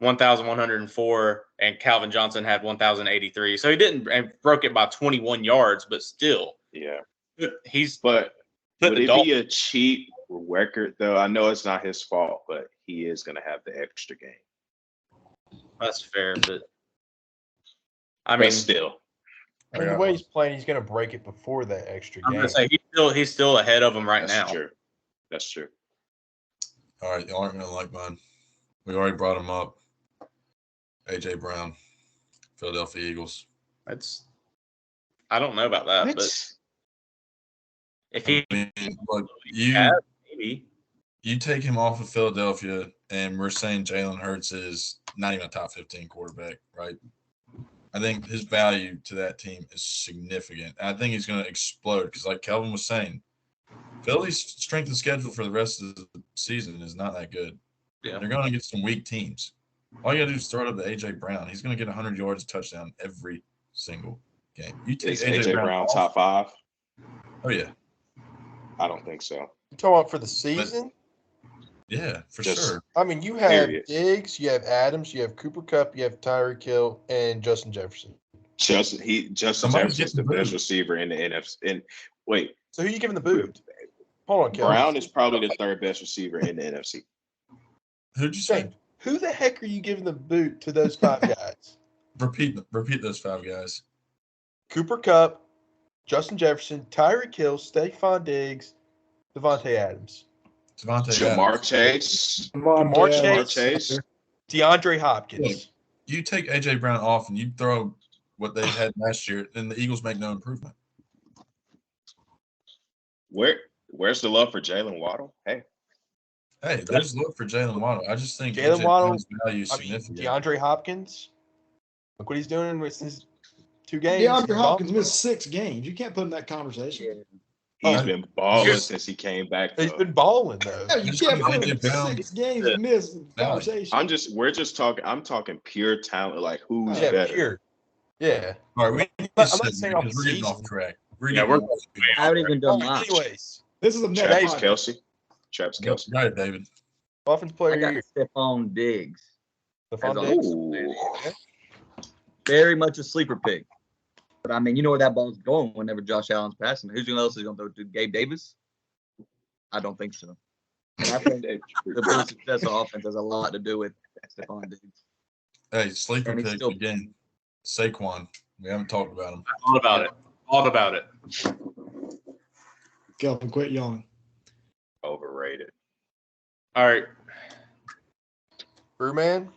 1,104 and Calvin Johnson had 1,083. So he didn't and broke it by 21 yards, but still. Yeah. Would it be a cheap record, though? I know it's not his fault, but he is going to have the extra game. That's fair, but I mean, still. I mean, the way he's playing, he's going to break it before that extra game. I'm going to say he's still ahead of him right now. True. That's true. All right, y'all aren't going to like mine. We already brought him up. A.J. Brown, Philadelphia Eagles. I don't know about that, but if he look, maybe you take him off of Philadelphia, and we're saying Jalen Hurts is not even a top 15 quarterback, right? I think his value to that team is significant. I think he's going to explode because, like Kelvin was saying, Philly's strength of schedule for the rest of the season is not that good. Yeah. They're going to get some weak teams. All you got to do is throw it up to A.J. Brown. He's going to get 100 yards, a touchdown every single game. You take A.J. Brown top 5? Oh, yeah. I don't think so. You talking about for the season? Yeah, for sure. I mean, you have Diggs, you have Adams, you have Cooper Kupp, you have Tyreek Hill, and Justin Jefferson. Justin Jefferson's the best receiver in the NFC. And wait, so who are you giving the boot? Hold on, Kelvin. Brown is probably the 3rd best receiver in the NFC. Who'd you say? Who the heck are you giving the boot to those 5 guys? Repeat those 5 guys. Cooper Kupp, Justin Jefferson, Tyreek Hill, Stephon Diggs, Devontae Adams. Jamar Chase. DeAndre Hopkins. Look, you take A.J. Brown off and you throw what they had last year, and the Eagles make no improvement. Where's the love for Jalen Waddle? Hey, there's love for Jalen Waddle. I just think Jalen Waddle's value is significant. DeAndre Hopkins, look what he's doing with his 2 games. DeAndre Hopkins missed 6 games. You can't put him in that conversation. He's been balling since he came back. He's been balling though. Yeah, you can't put him in 6 games and miss conversation. We're just talking. I'm talking pure talent. Like who's better? Pure. Yeah. All right, I'm not saying we're getting off track. I haven't even done much. Anyways, this is a Travis Kelce. Right, David. Offensive player. I got Stephon Diggs. Stephon Diggs. Very much a sleeper pick. But I mean, you know where that ball's going whenever Josh Allen's passing. Who's else is going to throw to Gabe Davis? I don't think so. I think the Bills' success of offense has a lot to do with Stephon Diggs. Hey, sleeper And he's pick still- again. Saquon. We haven't talked about him. All about it. All about it. Kelvin, quit yawning. Overrated. All right. Brewman.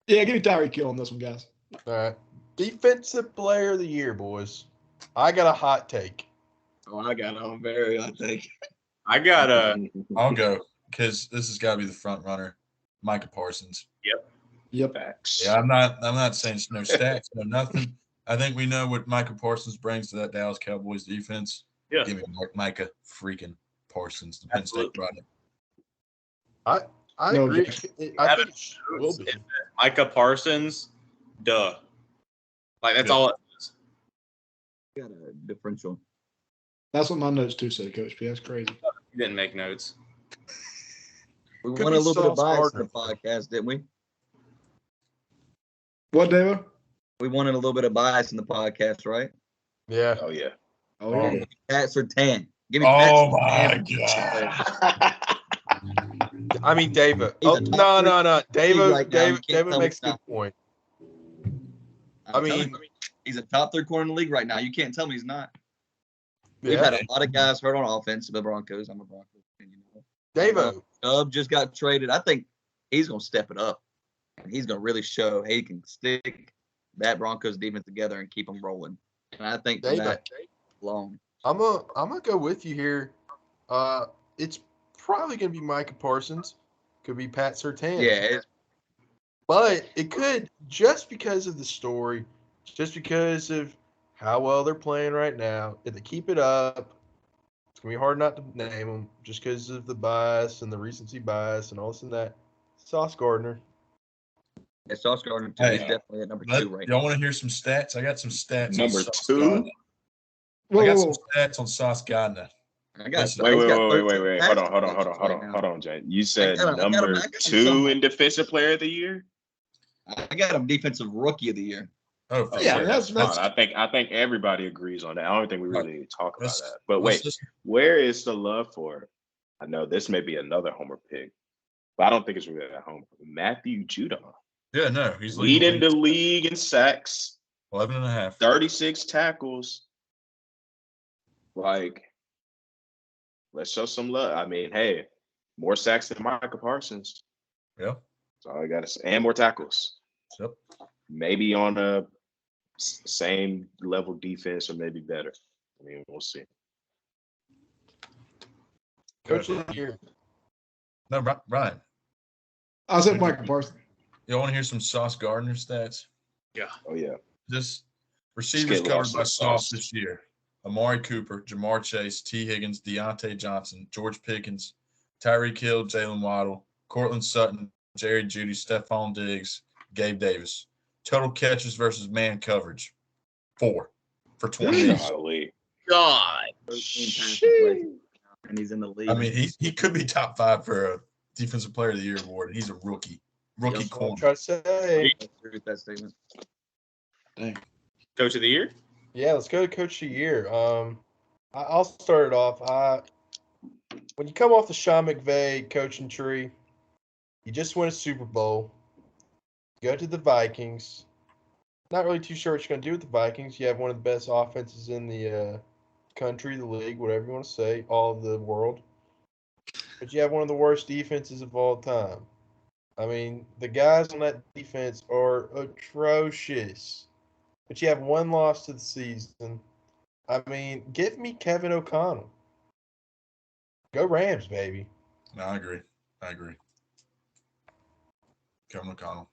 Yeah, give me Tyreek Hill on this one, guys. All right. Defensive player of the year, boys. I got a hot take. Oh, I got on Barry, I think. I got I'll go because this has got to be the front runner, Micah Parsons. Yep. Facts. Yeah, I'm not saying it's no stats, no nothing. I think we know what Micah Parsons brings to that Dallas Cowboys defense. Yeah. Give me Micah freaking Parsons, the Penn State Absolutely. product. I No agree. objection. I think it will be. Micah Parsons. Duh. Like that's Yeah. all it is. Got a differential. That's what my notes too say, Coach P. That's crazy. You didn't make notes. We Could wanted a be little bit of Sauce bias in the Gardner. podcast, didn't we? What, David? We wanted a little bit of bias in the podcast, right? Yeah. Oh yeah. Oh, Oh. yeah. Pat Surtain. Give me Pat Oh Surtain. my God. I mean, David. He's Oh, a no. league David, right now. You David, can't David tell me makes a good not. point. I'm I telling mean, you, he's a top 3 corner in the league right now. You can't tell me he's not. We've yeah. had a lot of guys hurt on offense. The Broncos. I'm a Broncos fan, you know. David. Chubb just got traded. I think he's going to step it up. And he's going to really show he can stick that Broncos defense together and keep them rolling. And I think from David. that long. I'm gonna go with you here. It's probably gonna be Micah Parsons. Could be Pat Surtain. Yeah, But it could, just because of the story, just because of how well they're playing right now. If they keep it up, it's gonna be hard not to name them, just because of the bias and the recency bias and all this and that. Sauce Gardner. Sauce Gardner too. Hey, He's definitely at number Let- 2 right y'all now. want to hear some stats? I got some stats. Number on Sauce 2? Gardner. Whoa, I got whoa, some whoa. stats on Sauce Gardner. I got, Listen, Wait, he's wait, got wait, wait, 13 wait. passing Hold touchdowns right now. on, Jay. You said I got him number some 2 right. in defensive player of the year? I got him defensive rookie of the year. Oh, for Yeah, sure. that's- Fine. I think everybody agrees on that. I don't think we really need to talk about Let's- that. But let's wait, just- where is the love for it? I know this may be another homer pick, but I don't think it's really a homer. Matthew Judon. Yeah, no, he's Leading the league in sacks, 11 and a half. 36 tackles. Like, let's show some love. I mean, hey, more sacks than Micah Parsons. Yeah. That's all I got to say. And more tackles. Yep. Maybe on a same level defense or maybe better. I mean, we'll see. Coach of the year. No, Ryan. I said Michael Parsons. You want to hear some Sauce Gardner stats? Oh, yeah. Just receivers get covered lost by in Sauce sauce. this year. Amari Cooper, Jamar Chase, T. Higgins, Deontay Johnson, George Pickens, Tyreek Hill, Jalen Waddle, Cortland Sutton, Jerry Jeudy, Stephon Diggs, Gabe Davis. Total catches versus man coverage, 4 for 28. Golly. God. 13 passing plays, and he's in the league. I mean, he could be top 5 for a Defensive Player of the Year award. He's a rookie Yes, I'm corner. trying to say. I agree with that statement. Dang. Coach of the year? Yeah, let's go to Coach of the Year. I'll start it off. When you come off the Sean McVay coaching tree, you just win a Super Bowl. You go to the Vikings. Not really too sure what you're going to do with the Vikings. You have one of the best offenses in the country, the league, whatever you want to say, all of the world. But you have one of the worst defenses of all time. I mean, the guys on that defense are atrocious. But you have one loss to the season. I mean, give me Kevin O'Connell. Go Rams, baby. No, I agree. Kevin O'Connell.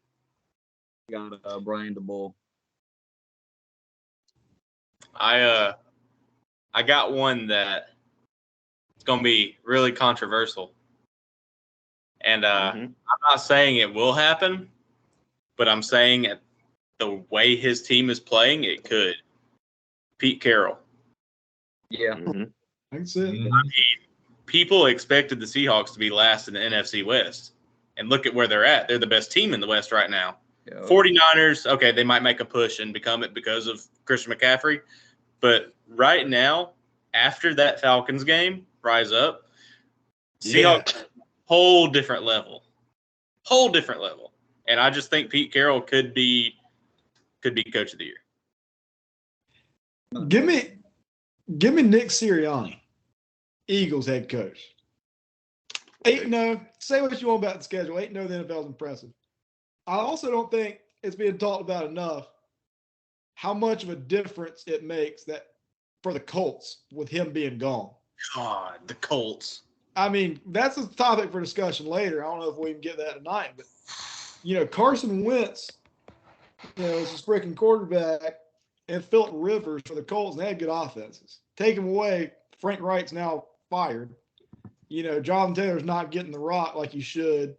Got Brian DeBull. I got one that it's gonna be really controversial. And I'm not saying it will happen, but I'm saying the way his team is playing, it could. Pete Carroll. Yeah. Mhm. I can see it. People expected the Seahawks to be last in the NFC West. And look at where they're at. They're the best team in the West right now. Yeah. 49ers, okay, they might make a push and become it because of Christian McCaffrey. But right now, after that Falcons game, rise up. Yeah. whole different level. And I just think Pete Carroll could be coach of the year. Give me Nick Sirianni, Eagles head coach. 8-0. Say what you want about the schedule. 8-0 the NFL is impressive. I also don't think it's being talked about enough how much of a difference it makes that for the Colts with him being gone. God, the Colts. I mean, that's a topic for discussion later. I don't know if we can get that tonight, but Carson Wentz, is his freaking quarterback, and Philip Rivers for the Colts, and they had good offenses. Take him away, Frank Wright's now fired. Jonathan Taylor's not getting the rock like he should.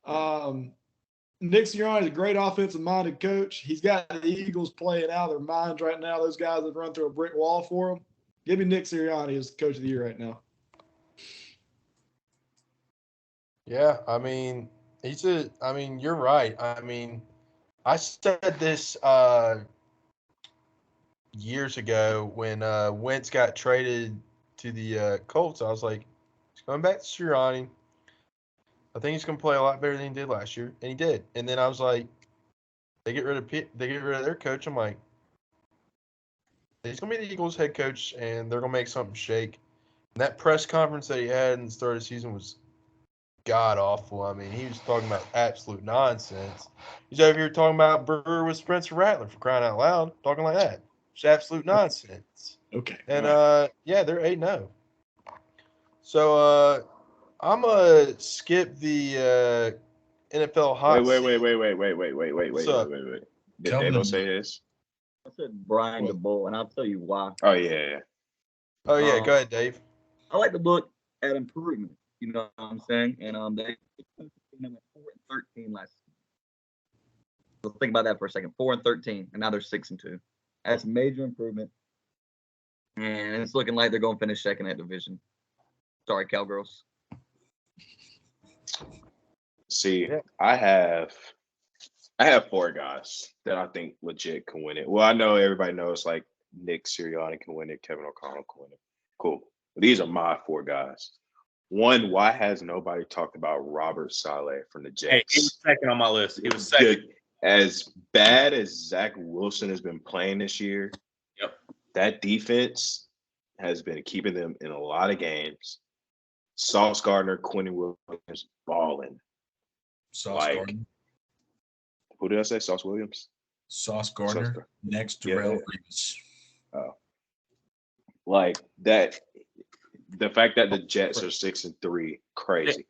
Nick Sirianni is a great offensive-minded coach. He's got the Eagles playing out of their minds right now. Those guys have run through a brick wall for him. Give me Nick Sirianni as coach of the year right now. Yeah, you're right. I said this years ago when Wentz got traded to the Colts. I was like, he's going back to Sirianni. I think he's going to play a lot better than he did last year, and he did. And then I was like, they get rid of their coach. I'm like, he's going to be the Eagles head coach, and they're going to make something shake. And that press conference that he had in the start of the season was god awful. He was talking about absolute nonsense. He's over here talking about Brewer with Spencer Rattler, for crying out loud, talking like that. It's absolute nonsense. Okay. And they're 8-0. So I'm gonna skip the NFL hot. Wait. Did Kelvin. Davo say his? I said Brian DeBoer, and I'll tell you why. Oh yeah. Oh yeah, go ahead, Dave. I like to look at improvement. You know what I'm saying? And they went 4-13 last season. So think about that for a second. 4-13, and now they're 6-2. That's a major improvement. And it's looking like they're going to finish second at division. Sorry, Cowgirls. See, I have 4 guys that I think legit can win it. Well, I know everybody knows like Nick Sirianni can win it, Kevin O'Connell can win it. Cool. But these are my 4 guys. One, why has nobody talked about Robert Saleh from the Jets? Hey, he was second on my list. He was second. As bad as Zach Wilson has been playing this year, that defense has been keeping them in a lot of games. Sauce Gardner, Quentin Williams balling. Sauce Gardner. Who did I say? Sauce Williams? Sauce Gardner next to Rel Reeves. Oh. Like that. The fact that the Jets are 6-3, crazy.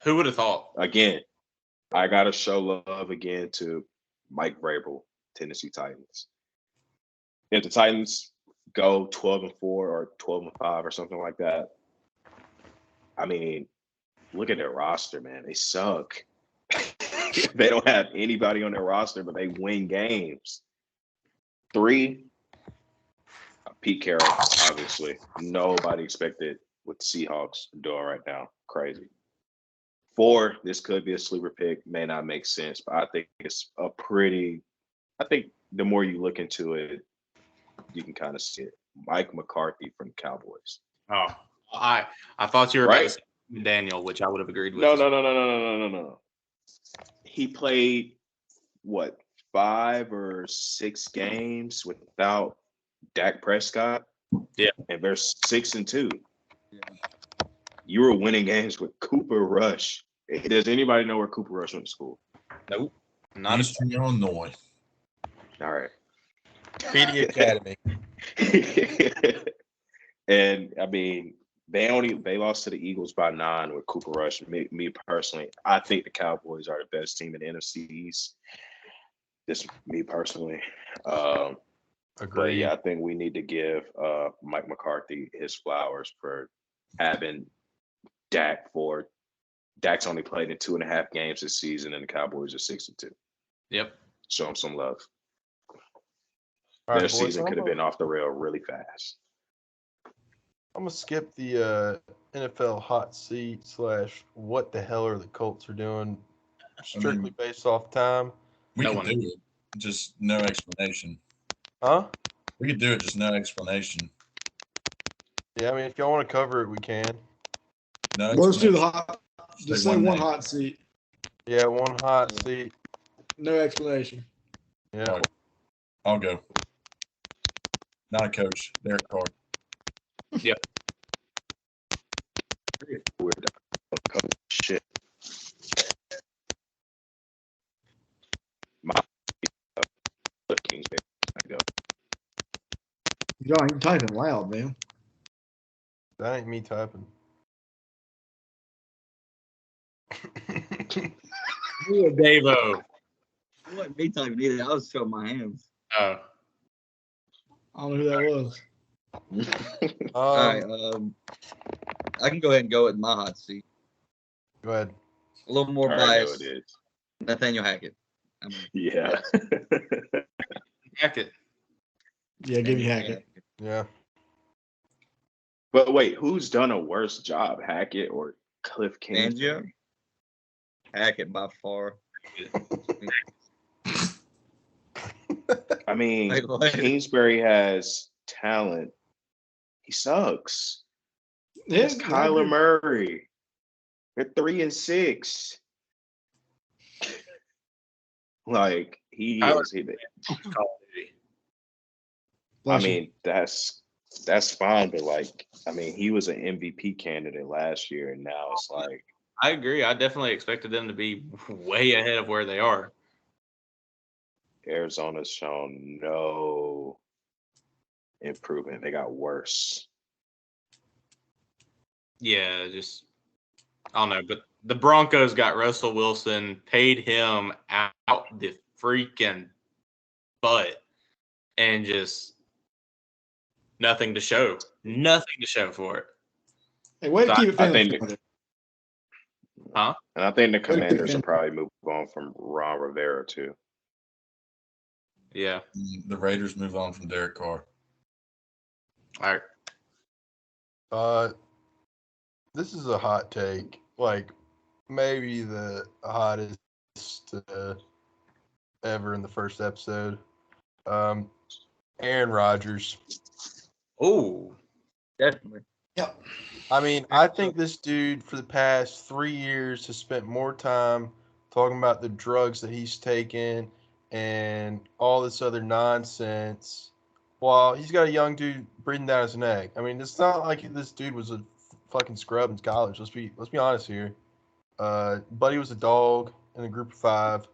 Who would have thought? Again, I gotta show love again to Mike Vrabel, Tennessee Titans. If the Titans go 12-4 or 12-5 or something like that, look at their roster, man. They suck. They don't have anybody on their roster, but they win games. 3, Pete Carroll, obviously. Nobody expected what the Seahawks are doing right now. Crazy. 4, this could be a sleeper pick. May not make sense, but I think it's I think the more you look into it, you can kind of see it. Mike McCarthy from the Cowboys. Oh, I thought you were about to say Daniel, which I would have agreed with. No. He played, 5 or 6 games without Dak Prescott? Yeah. And they're 6-2. Yeah. You were winning games with Cooper Rush. Does anybody know where Cooper Rush went to school? Nope. Not Eastern Illinois. All right. PD Academy. And they lost to the Eagles by 9 with Cooper Rush. Me personally, I think the Cowboys are the best team in the NFC East. Just me personally. But yeah, I think we need to give Mike McCarthy his flowers for having Dak for. Dak's only played in 2.5 games this season, and the Cowboys are 6-2. Yep. Show him some love. All Their season could have been off the rail really fast. I'm gonna skip the NFL hot seat / what the hell are the Colts are doing, strictly based off time. We can do it, just no explanation. Huh? We could do it, just no explanation. Yeah, if y'all want to cover it, we can. No, let's do the hot Just say one hot seat. Yeah, one hot seat. No explanation. Yeah. Right. I'll go. Not a coach. Derek Carr. Yep. We're done. Shit. My Kingsbury. I go. John, you're typing loud, man. That ain't me typing. Davo. It wasn't me typing either. I was showing my hands. Oh. I don't know who that was. All right. I can go ahead and go with my hot seat. Go ahead. A little more I already know biased. it is. Nathaniel Hackett. Yeah. Hackett. Yeah, give me Hackett. Yeah. But wait, who's done a worse job, Hackett or Cliff Fangio? Kingsbury? Hackett by far. I mean, Wait, what? Kingsbury has talent. He sucks. Yeah, It's Kyler Murray. They're 3-6. Like he is. I mean, that's fine, but like, I mean, he was an MVP candidate last year, and now it's like I agree. I definitely expected them to be way ahead of where they are. Arizona's shown no improvement. They got worse. Yeah, just I don't know. But the Broncos got Russell Wilson, paid him out the freaking butt, and just nothing to show. Nothing to show for it. Hey, way to keep it I family think friendly. Huh? And I think the Commanders will probably move on from Ron Rivera too. Yeah. The Raiders move on from Derek Carr. All right. This is a hot take. Like, maybe the hottest ever in the first episode. Aaron Rodgers. Oh, Definitely. Yep. I mean, I think this dude for the past 3 years has spent more time talking about the drugs that he's taken and all this other nonsense while he's got a young dude breathing down his neck. I mean, it's not like this dude was a fucking scrub in college. Let's be honest here. Buddy was a dog in a group of 5.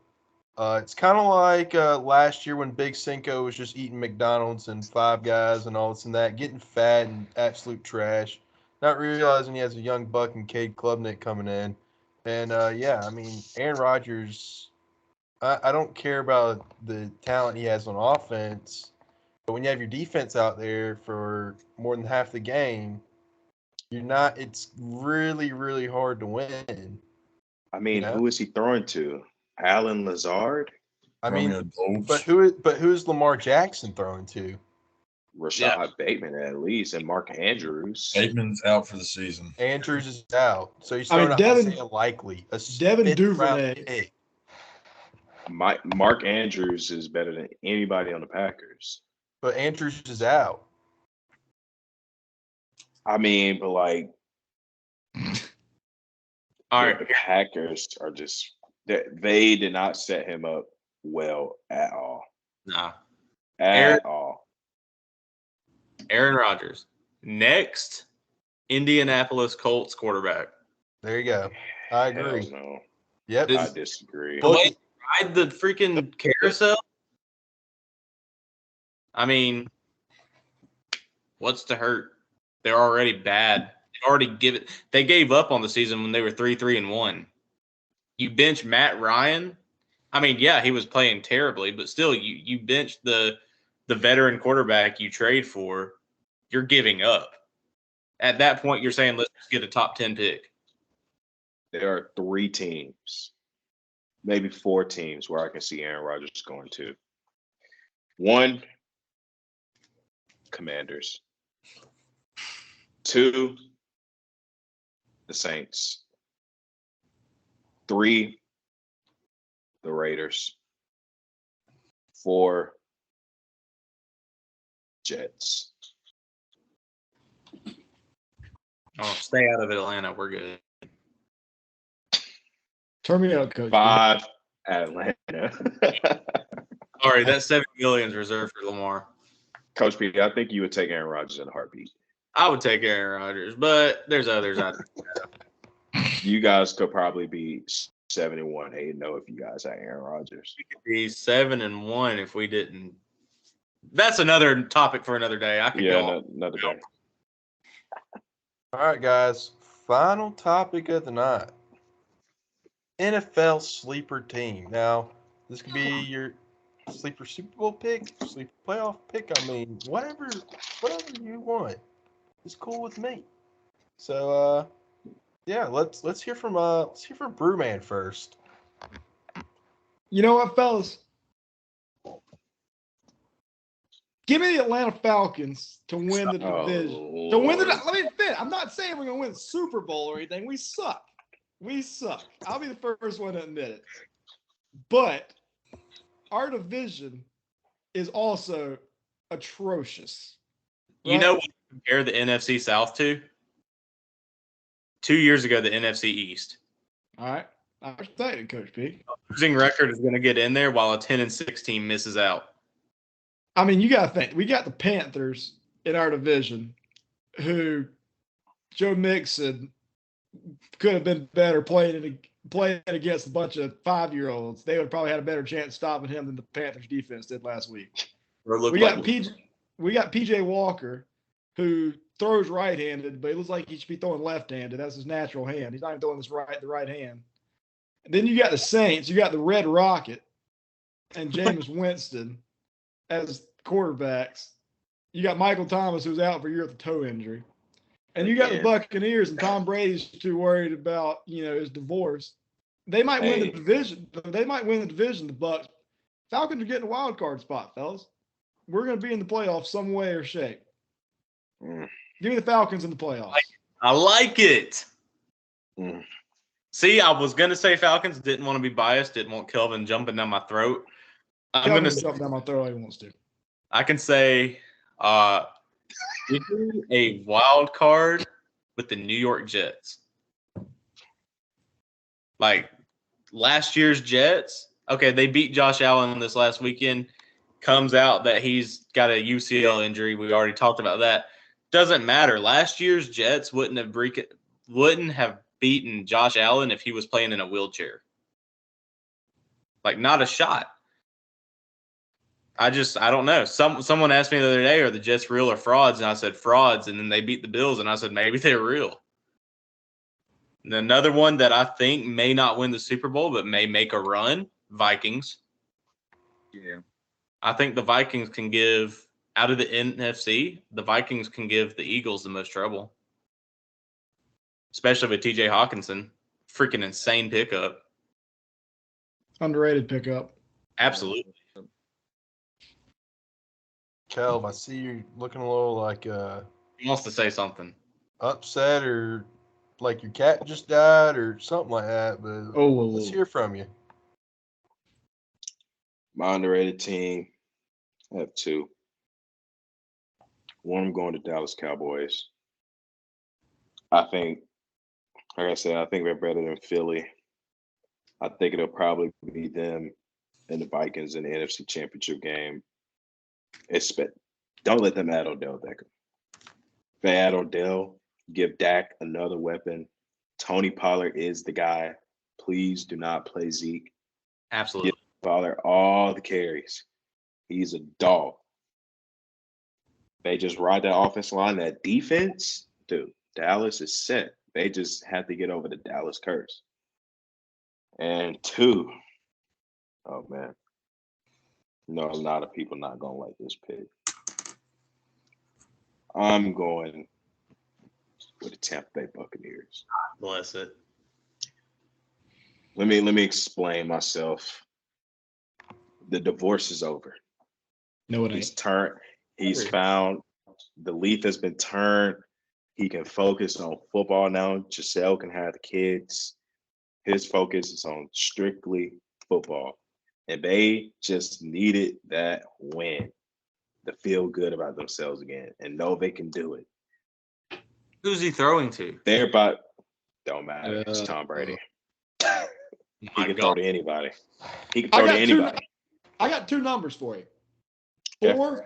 It's kind of like last year when Big Cinco was just eating McDonald's and Five Guys and all this and that, getting fat and absolute trash, not realizing he has a young buck and Cade Klubnik coming in. And, yeah, I mean, Aaron Rodgers, I don't care about the talent he has on offense, but when you have your defense out there for more than half the game, it's really, really hard to win. I mean, Yeah. who is he throwing to? Alan Lazard? I mean, Romeo Doubs. but who's Lamar Jackson throwing to? Rashad Bateman at least, and Mark Andrews. Bateman's out for the season. Andrews is out, so he's I mean, throwing Devin- Isaiah Likely, a Devin 5th Duvernay. round pick. Mark Andrews is better than anybody on the Packers. But Andrews is out. I mean, but like, all right. the Packers are just they did not set him up well at all. Nah. At all. Aaron Rodgers. Next, Indianapolis Colts quarterback. There you go. I agree. Hell no. Yep. I disagree. Look, Wait, ride the freaking carousel? I mean, what's to hurt? They're already bad. They gave up on the season when they were 3-3-1. You bench Matt Ryan. I mean, yeah, he was playing terribly, but still, you bench the veteran quarterback you trade for. You're giving up. At that point, you're saying let's just get a top 10 pick. There are 3 teams, maybe 4 teams where I can see Aaron Rodgers going to. 1, Commanders. 2, the Saints. 3, the Raiders. 4, Jets. Oh, stay out of Atlanta. We're good. Turn me up, Coach. 5 Atlanta. Sorry, that $7 million is reserved for Lamar. Coach P, I think you would take Aaron Rodgers in a heartbeat. I would take Aaron Rodgers, but there's others out there. You guys could probably be 7-1, 8-0 if you guys had Aaron Rodgers. We could be 7-1 if we didn't. That's another topic for another day. I could go on. Another day. All right, guys. Final topic of the night. NFL sleeper team. Now, this could be your sleeper Super Bowl pick, sleeper playoff pick. I mean, whatever you want. It's cool with me. So, yeah, let's hear from Brewman first. You know what, fellas? Give me the Atlanta Falcons to win the division. Let me finish. I'm not saying we're gonna win the Super Bowl or anything. We suck. I'll be the first one to admit it. But our division is also atrocious. You know what to compare the NFC South to? 2 years ago, the NFC East. All right. I respect it, Coach P. Losing record is going to get in there while a 10-6 team misses out. I mean, you got to think. We got the Panthers in our division who Joe Mixon could have been better playing against a bunch of 5-year-olds. They would probably had a better chance stopping him than the Panthers defense did last week. We got PJ Walker, who throws right-handed, but it looks like he should be throwing left-handed. That's his natural hand. He's not even throwing the right hand. And then you got the Saints. You got the Red Rocket and Jameis Winston as quarterbacks. You got Michael Thomas, who's out for a year with a toe injury. And you got the Buccaneers, and Tom Brady's too worried about, his divorce. They might win the division. The Bucs. Falcons are getting a wild card spot, fellas. We're going to be in the playoffs some way or shape. Give me the Falcons in the playoffs. I like it. See, I was going to say Falcons. Didn't want to be biased. Didn't want Kelvin jumping down my throat. I'm going to jump down my throat like he wants to. I can say we do a wild card with the New York Jets. Like last year's Jets. Okay, they beat Josh Allen this last weekend. Comes out that he's got a UCL injury. We already talked about that. Doesn't matter. Last year's Jets wouldn't have beaten Josh Allen if he was playing in a wheelchair. Like, not a shot. I don't know. Someone asked me the other day, are the Jets real or frauds? And I said frauds, and then they beat the Bills, and I said maybe they're real. And another one that I think may not win the Super Bowl but may make a run, Vikings. Yeah. I think the Vikings can give, out of the NFC, the Vikings can give the Eagles the most trouble. Especially with TJ Hawkinson. Freaking insane pickup. Underrated pickup. Absolutely. Kelv, I see you looking a little like He wants to say something. upset or like your cat just died or something like that, but let's hear from you. My underrated team, I have two. One, I'm going to Dallas Cowboys. I think, like I said, I think they're better than Philly. I think it'll probably be them and the Vikings in the NFC Championship game. Don't let them add Odell Beckham. If they add Odell, give Dak another weapon. Tony Pollard is the guy. Please do not play Zeke. Absolutely. Give Pollard all the carries. He's a dog. They just ride that offensive line, that defense. Dude, Dallas is set. They just have to get over the Dallas curse. And two, oh man, no, a lot of people not gonna like this pick. I'm going with the Tampa Bay Buccaneers. Bless it. Let me explain myself. The divorce is over. No, it He's ain't. turned. He's found the leaf has been turned. He can focus on football now. Giselle can have the kids. His focus is on strictly football. And they just needed that win to feel good about themselves again and know they can do it. Who's he throwing to? They're about, don't matter. It's Tom Brady. He can throw to anybody. He can I throw to got two. anybody. I got two numbers for you. Okay. 4,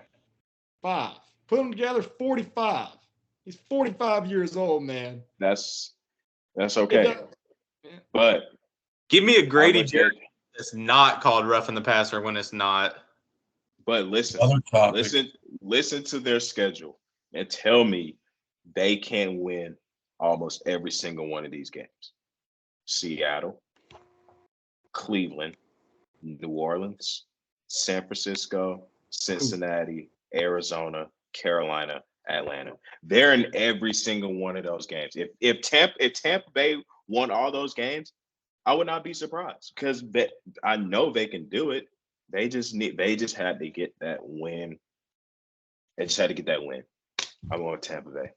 5. Put them together, 45. He's 45 years old, man. That's okay. But Give me a I'm Grady gonna Jarrett take- that's not called roughing the passer when it's not. But listen, Other topic. listen to their schedule and tell me they can win almost every single one of these games. Seattle, Cleveland, New Orleans, San Francisco, Cincinnati, Arizona, Carolina, Atlanta. They're in every single one of those games. If Tampa Bay won all those games, I would not be surprised because I know they can do it. They just had to get that win. They just had to get that win. I'm going Tampa Bay.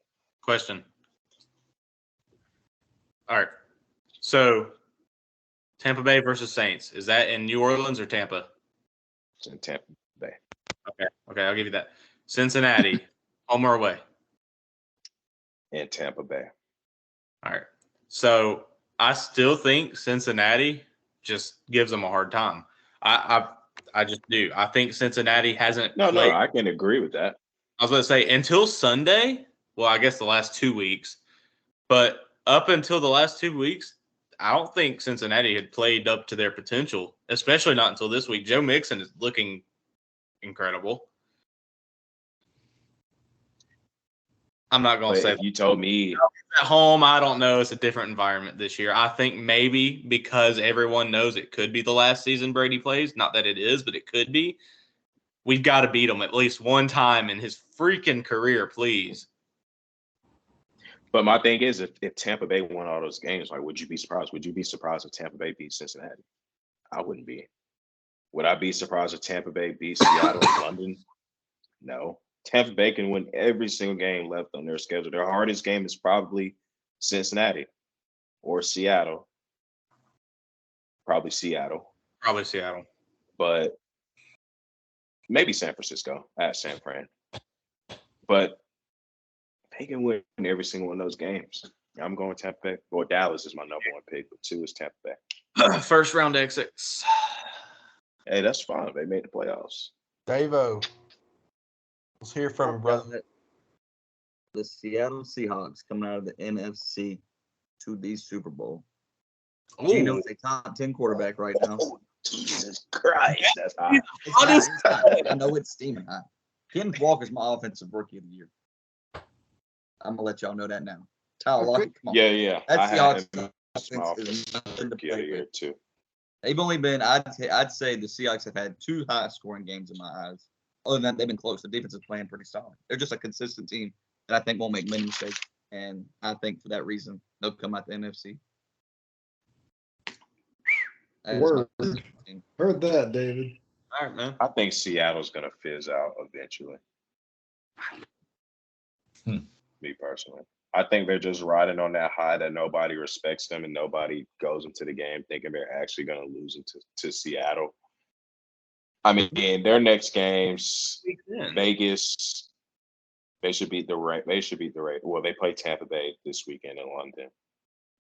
Question. All right. So Tampa Bay versus Saints. Is that in New Orleans or Tampa? It's in Tampa Bay. Okay, I'll give you that. Cincinnati, home or away? In Tampa Bay. All right. So I still think Cincinnati just gives them a hard time. I just do. I think Cincinnati hasn't No, played. I can agree with that. I was going to say until Sunday, well, I guess the last 2 weeks, but up until the last 2 weeks, I don't think Cincinnati had played up to their potential, especially not until this week. Joe Mixon is looking incredible. I'm not going to say If you told me at home, I don't know. It's a different environment this year. I think maybe because everyone knows it could be the last season Brady plays, not that it is, but it could be. We've got to beat him at least one time in his freaking career, please. But my thing is, if Tampa Bay won all those games, like, would you be surprised? Would you be surprised if Tampa Bay beat Cincinnati? I wouldn't be. Would I be surprised if Tampa Bay beat Seattle and London? No. Tampa Bay can win every single game left on their schedule. Their hardest game is probably Cincinnati or Seattle. Probably Seattle. But maybe San Francisco at San Fran. But they can win every single one of those games. I'm going Tampa Bay. Well, Dallas is my number one pick, but 2 is Tampa Bay. First round exits. Hey, that's fine. They made the playoffs. Davo, let's hear from you, brother. The Seattle Seahawks coming out of the NFC to the Super Bowl. Geno is a top 10 quarterback right now. Oh, Jesus Christ, that's high. I know it's steaming hot. Kenneth Walker's my offensive rookie of the year. I'm gonna let y'all know that now. Tyler Lockett, come on. Yeah. That's the Seahawks. too. They've only been, I'd say the Seahawks have had 2 high-scoring games in my eyes. Other than that, they've been close. The defense is playing pretty solid. They're just a consistent team that I think won't make many mistakes. And I think for that reason, they'll come out the NFC. Word. Heard that, David. All right, man. I think Seattle's going to fizz out eventually. Me personally. I think they're just riding on that high that nobody respects them and nobody goes into the game thinking they're actually going to lose to Seattle. I mean, their next games, Vegas, they should beat the Raiders. Well, they play Tampa Bay this weekend in London.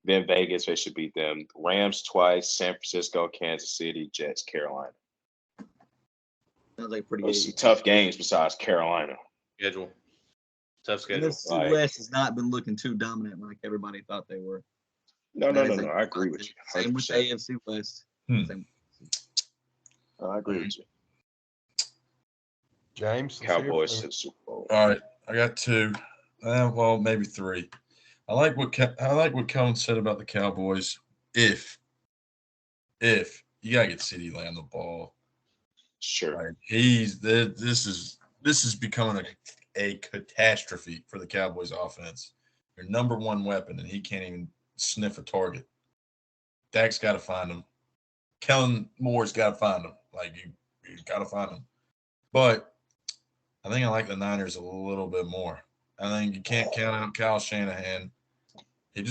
Then Vegas, they should beat them. Rams twice, San Francisco, Kansas City, Jets, Carolina. Sounds like pretty Those some tough games besides Carolina. Schedule. Tough schedule. NFC West has not been looking too dominant like everybody thought they were. No. I agree with you. 100%. Same with the AFC West. I agree with you. James, Cowboys to the Super Bowl. All right, I got 2. Well, maybe 3. I like what Kelvin said about the Cowboys. If you gotta get CeeDee Lamb the ball, Sure. right? This is becoming a catastrophe for the Cowboys offense. Your number 1 weapon, and he can't even sniff a target. Dak's got to find him. Kellen Moore's got to find him. Like you got to find him. But I think I like the Niners a little bit more. I think you can't count out Kyle Shanahan. He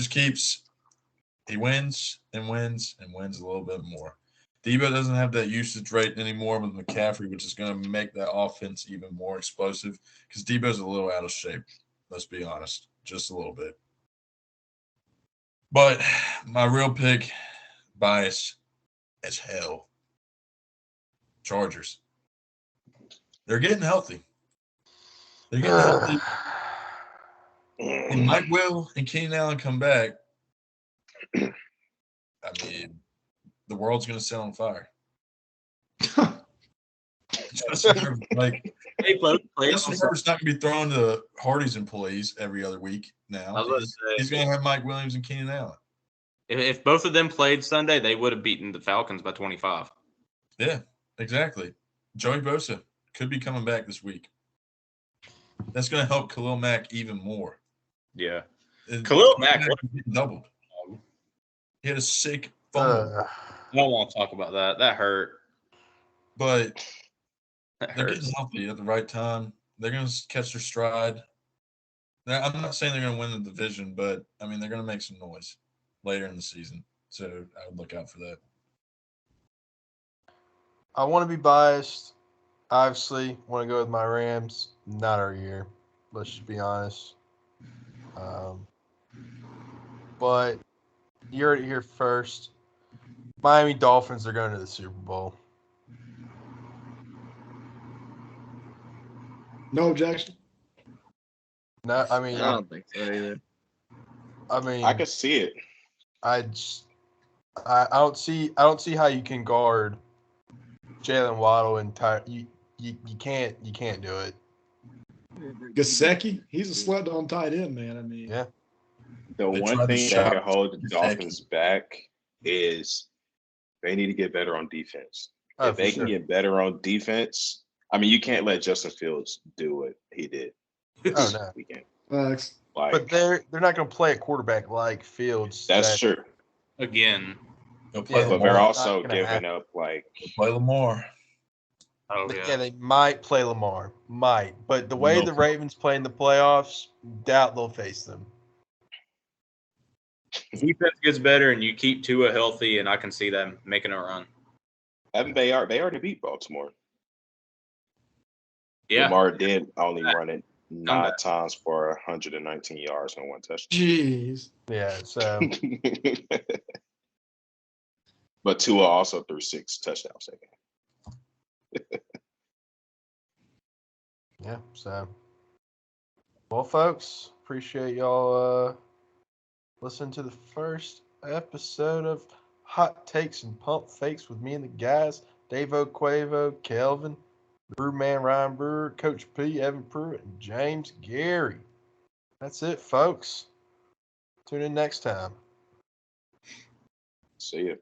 wins and wins and wins a little bit more. Debo doesn't have that usage rate anymore with McCaffrey, which is going to make that offense even more explosive because Debo's a little out of shape. Let's be honest, just a little bit. But my real pick, bias, as hell. Chargers. They're getting healthy. They're getting healthy. And Mike Will and Keenan Allen come back. I mean, the world's going to set on fire. Justin Herbert's not going to be thrown to Hardy's employees every other week now. He's going to have Mike Williams and Keenan Allen. If both of them played Sunday, they would have beaten the Falcons by 25. Yeah, exactly. Joey Bosa could be coming back this week. That's going to help Khalil Mack even more. Yeah. Khalil Mack doubled. He had a sick fumble. I don't want to talk about that. That hurt. But they're getting healthy at the right time. They're going to catch their stride. I'm not saying they're going to win the division, but, I mean, they're going to make some noise later in the season. So I would look out for that. I want to be biased. Obviously, want to go with my Rams. Not our year. Let's just be honest. But you heard it here first. Miami Dolphins are going to the Super Bowl. No objection. No, I mean, I don't think so either. I mean, I can see it. I don't see how you can guard Jalen Waddle and you can't do it. Gasecki, he's a slept on tight end, man. I mean, yeah. The one thing that can hold the Dolphins back is they need to get better on defense. If they can get better on defense, I mean, you can't let Justin Fields do what he did. Oh no, weekend. Thanks. But they're not going to play a quarterback like Fields. That's true. Again. But they're also giving up like play Lamar. Oh yeah, they might play Lamar, but the way the Ravens play in the playoffs, doubt they'll face them. Defense gets better, and you keep Tua healthy, and I can see them making a run. They already beat Baltimore. Yeah, Lamar did only run it 9 times for 119 yards and 1 touchdown. Jeez. Yeah, so. But Tua also threw 6 touchdowns that game. Yeah, so. Well, folks, appreciate y'all listening to the first episode of Hot Takes and Pump Fakes with me and the guys, Davo Quavo, Kelvin, Brewman Ryan Brewer, Coach P, Evan Pruett, and James Garey. That's it, folks. Tune in next time. See ya.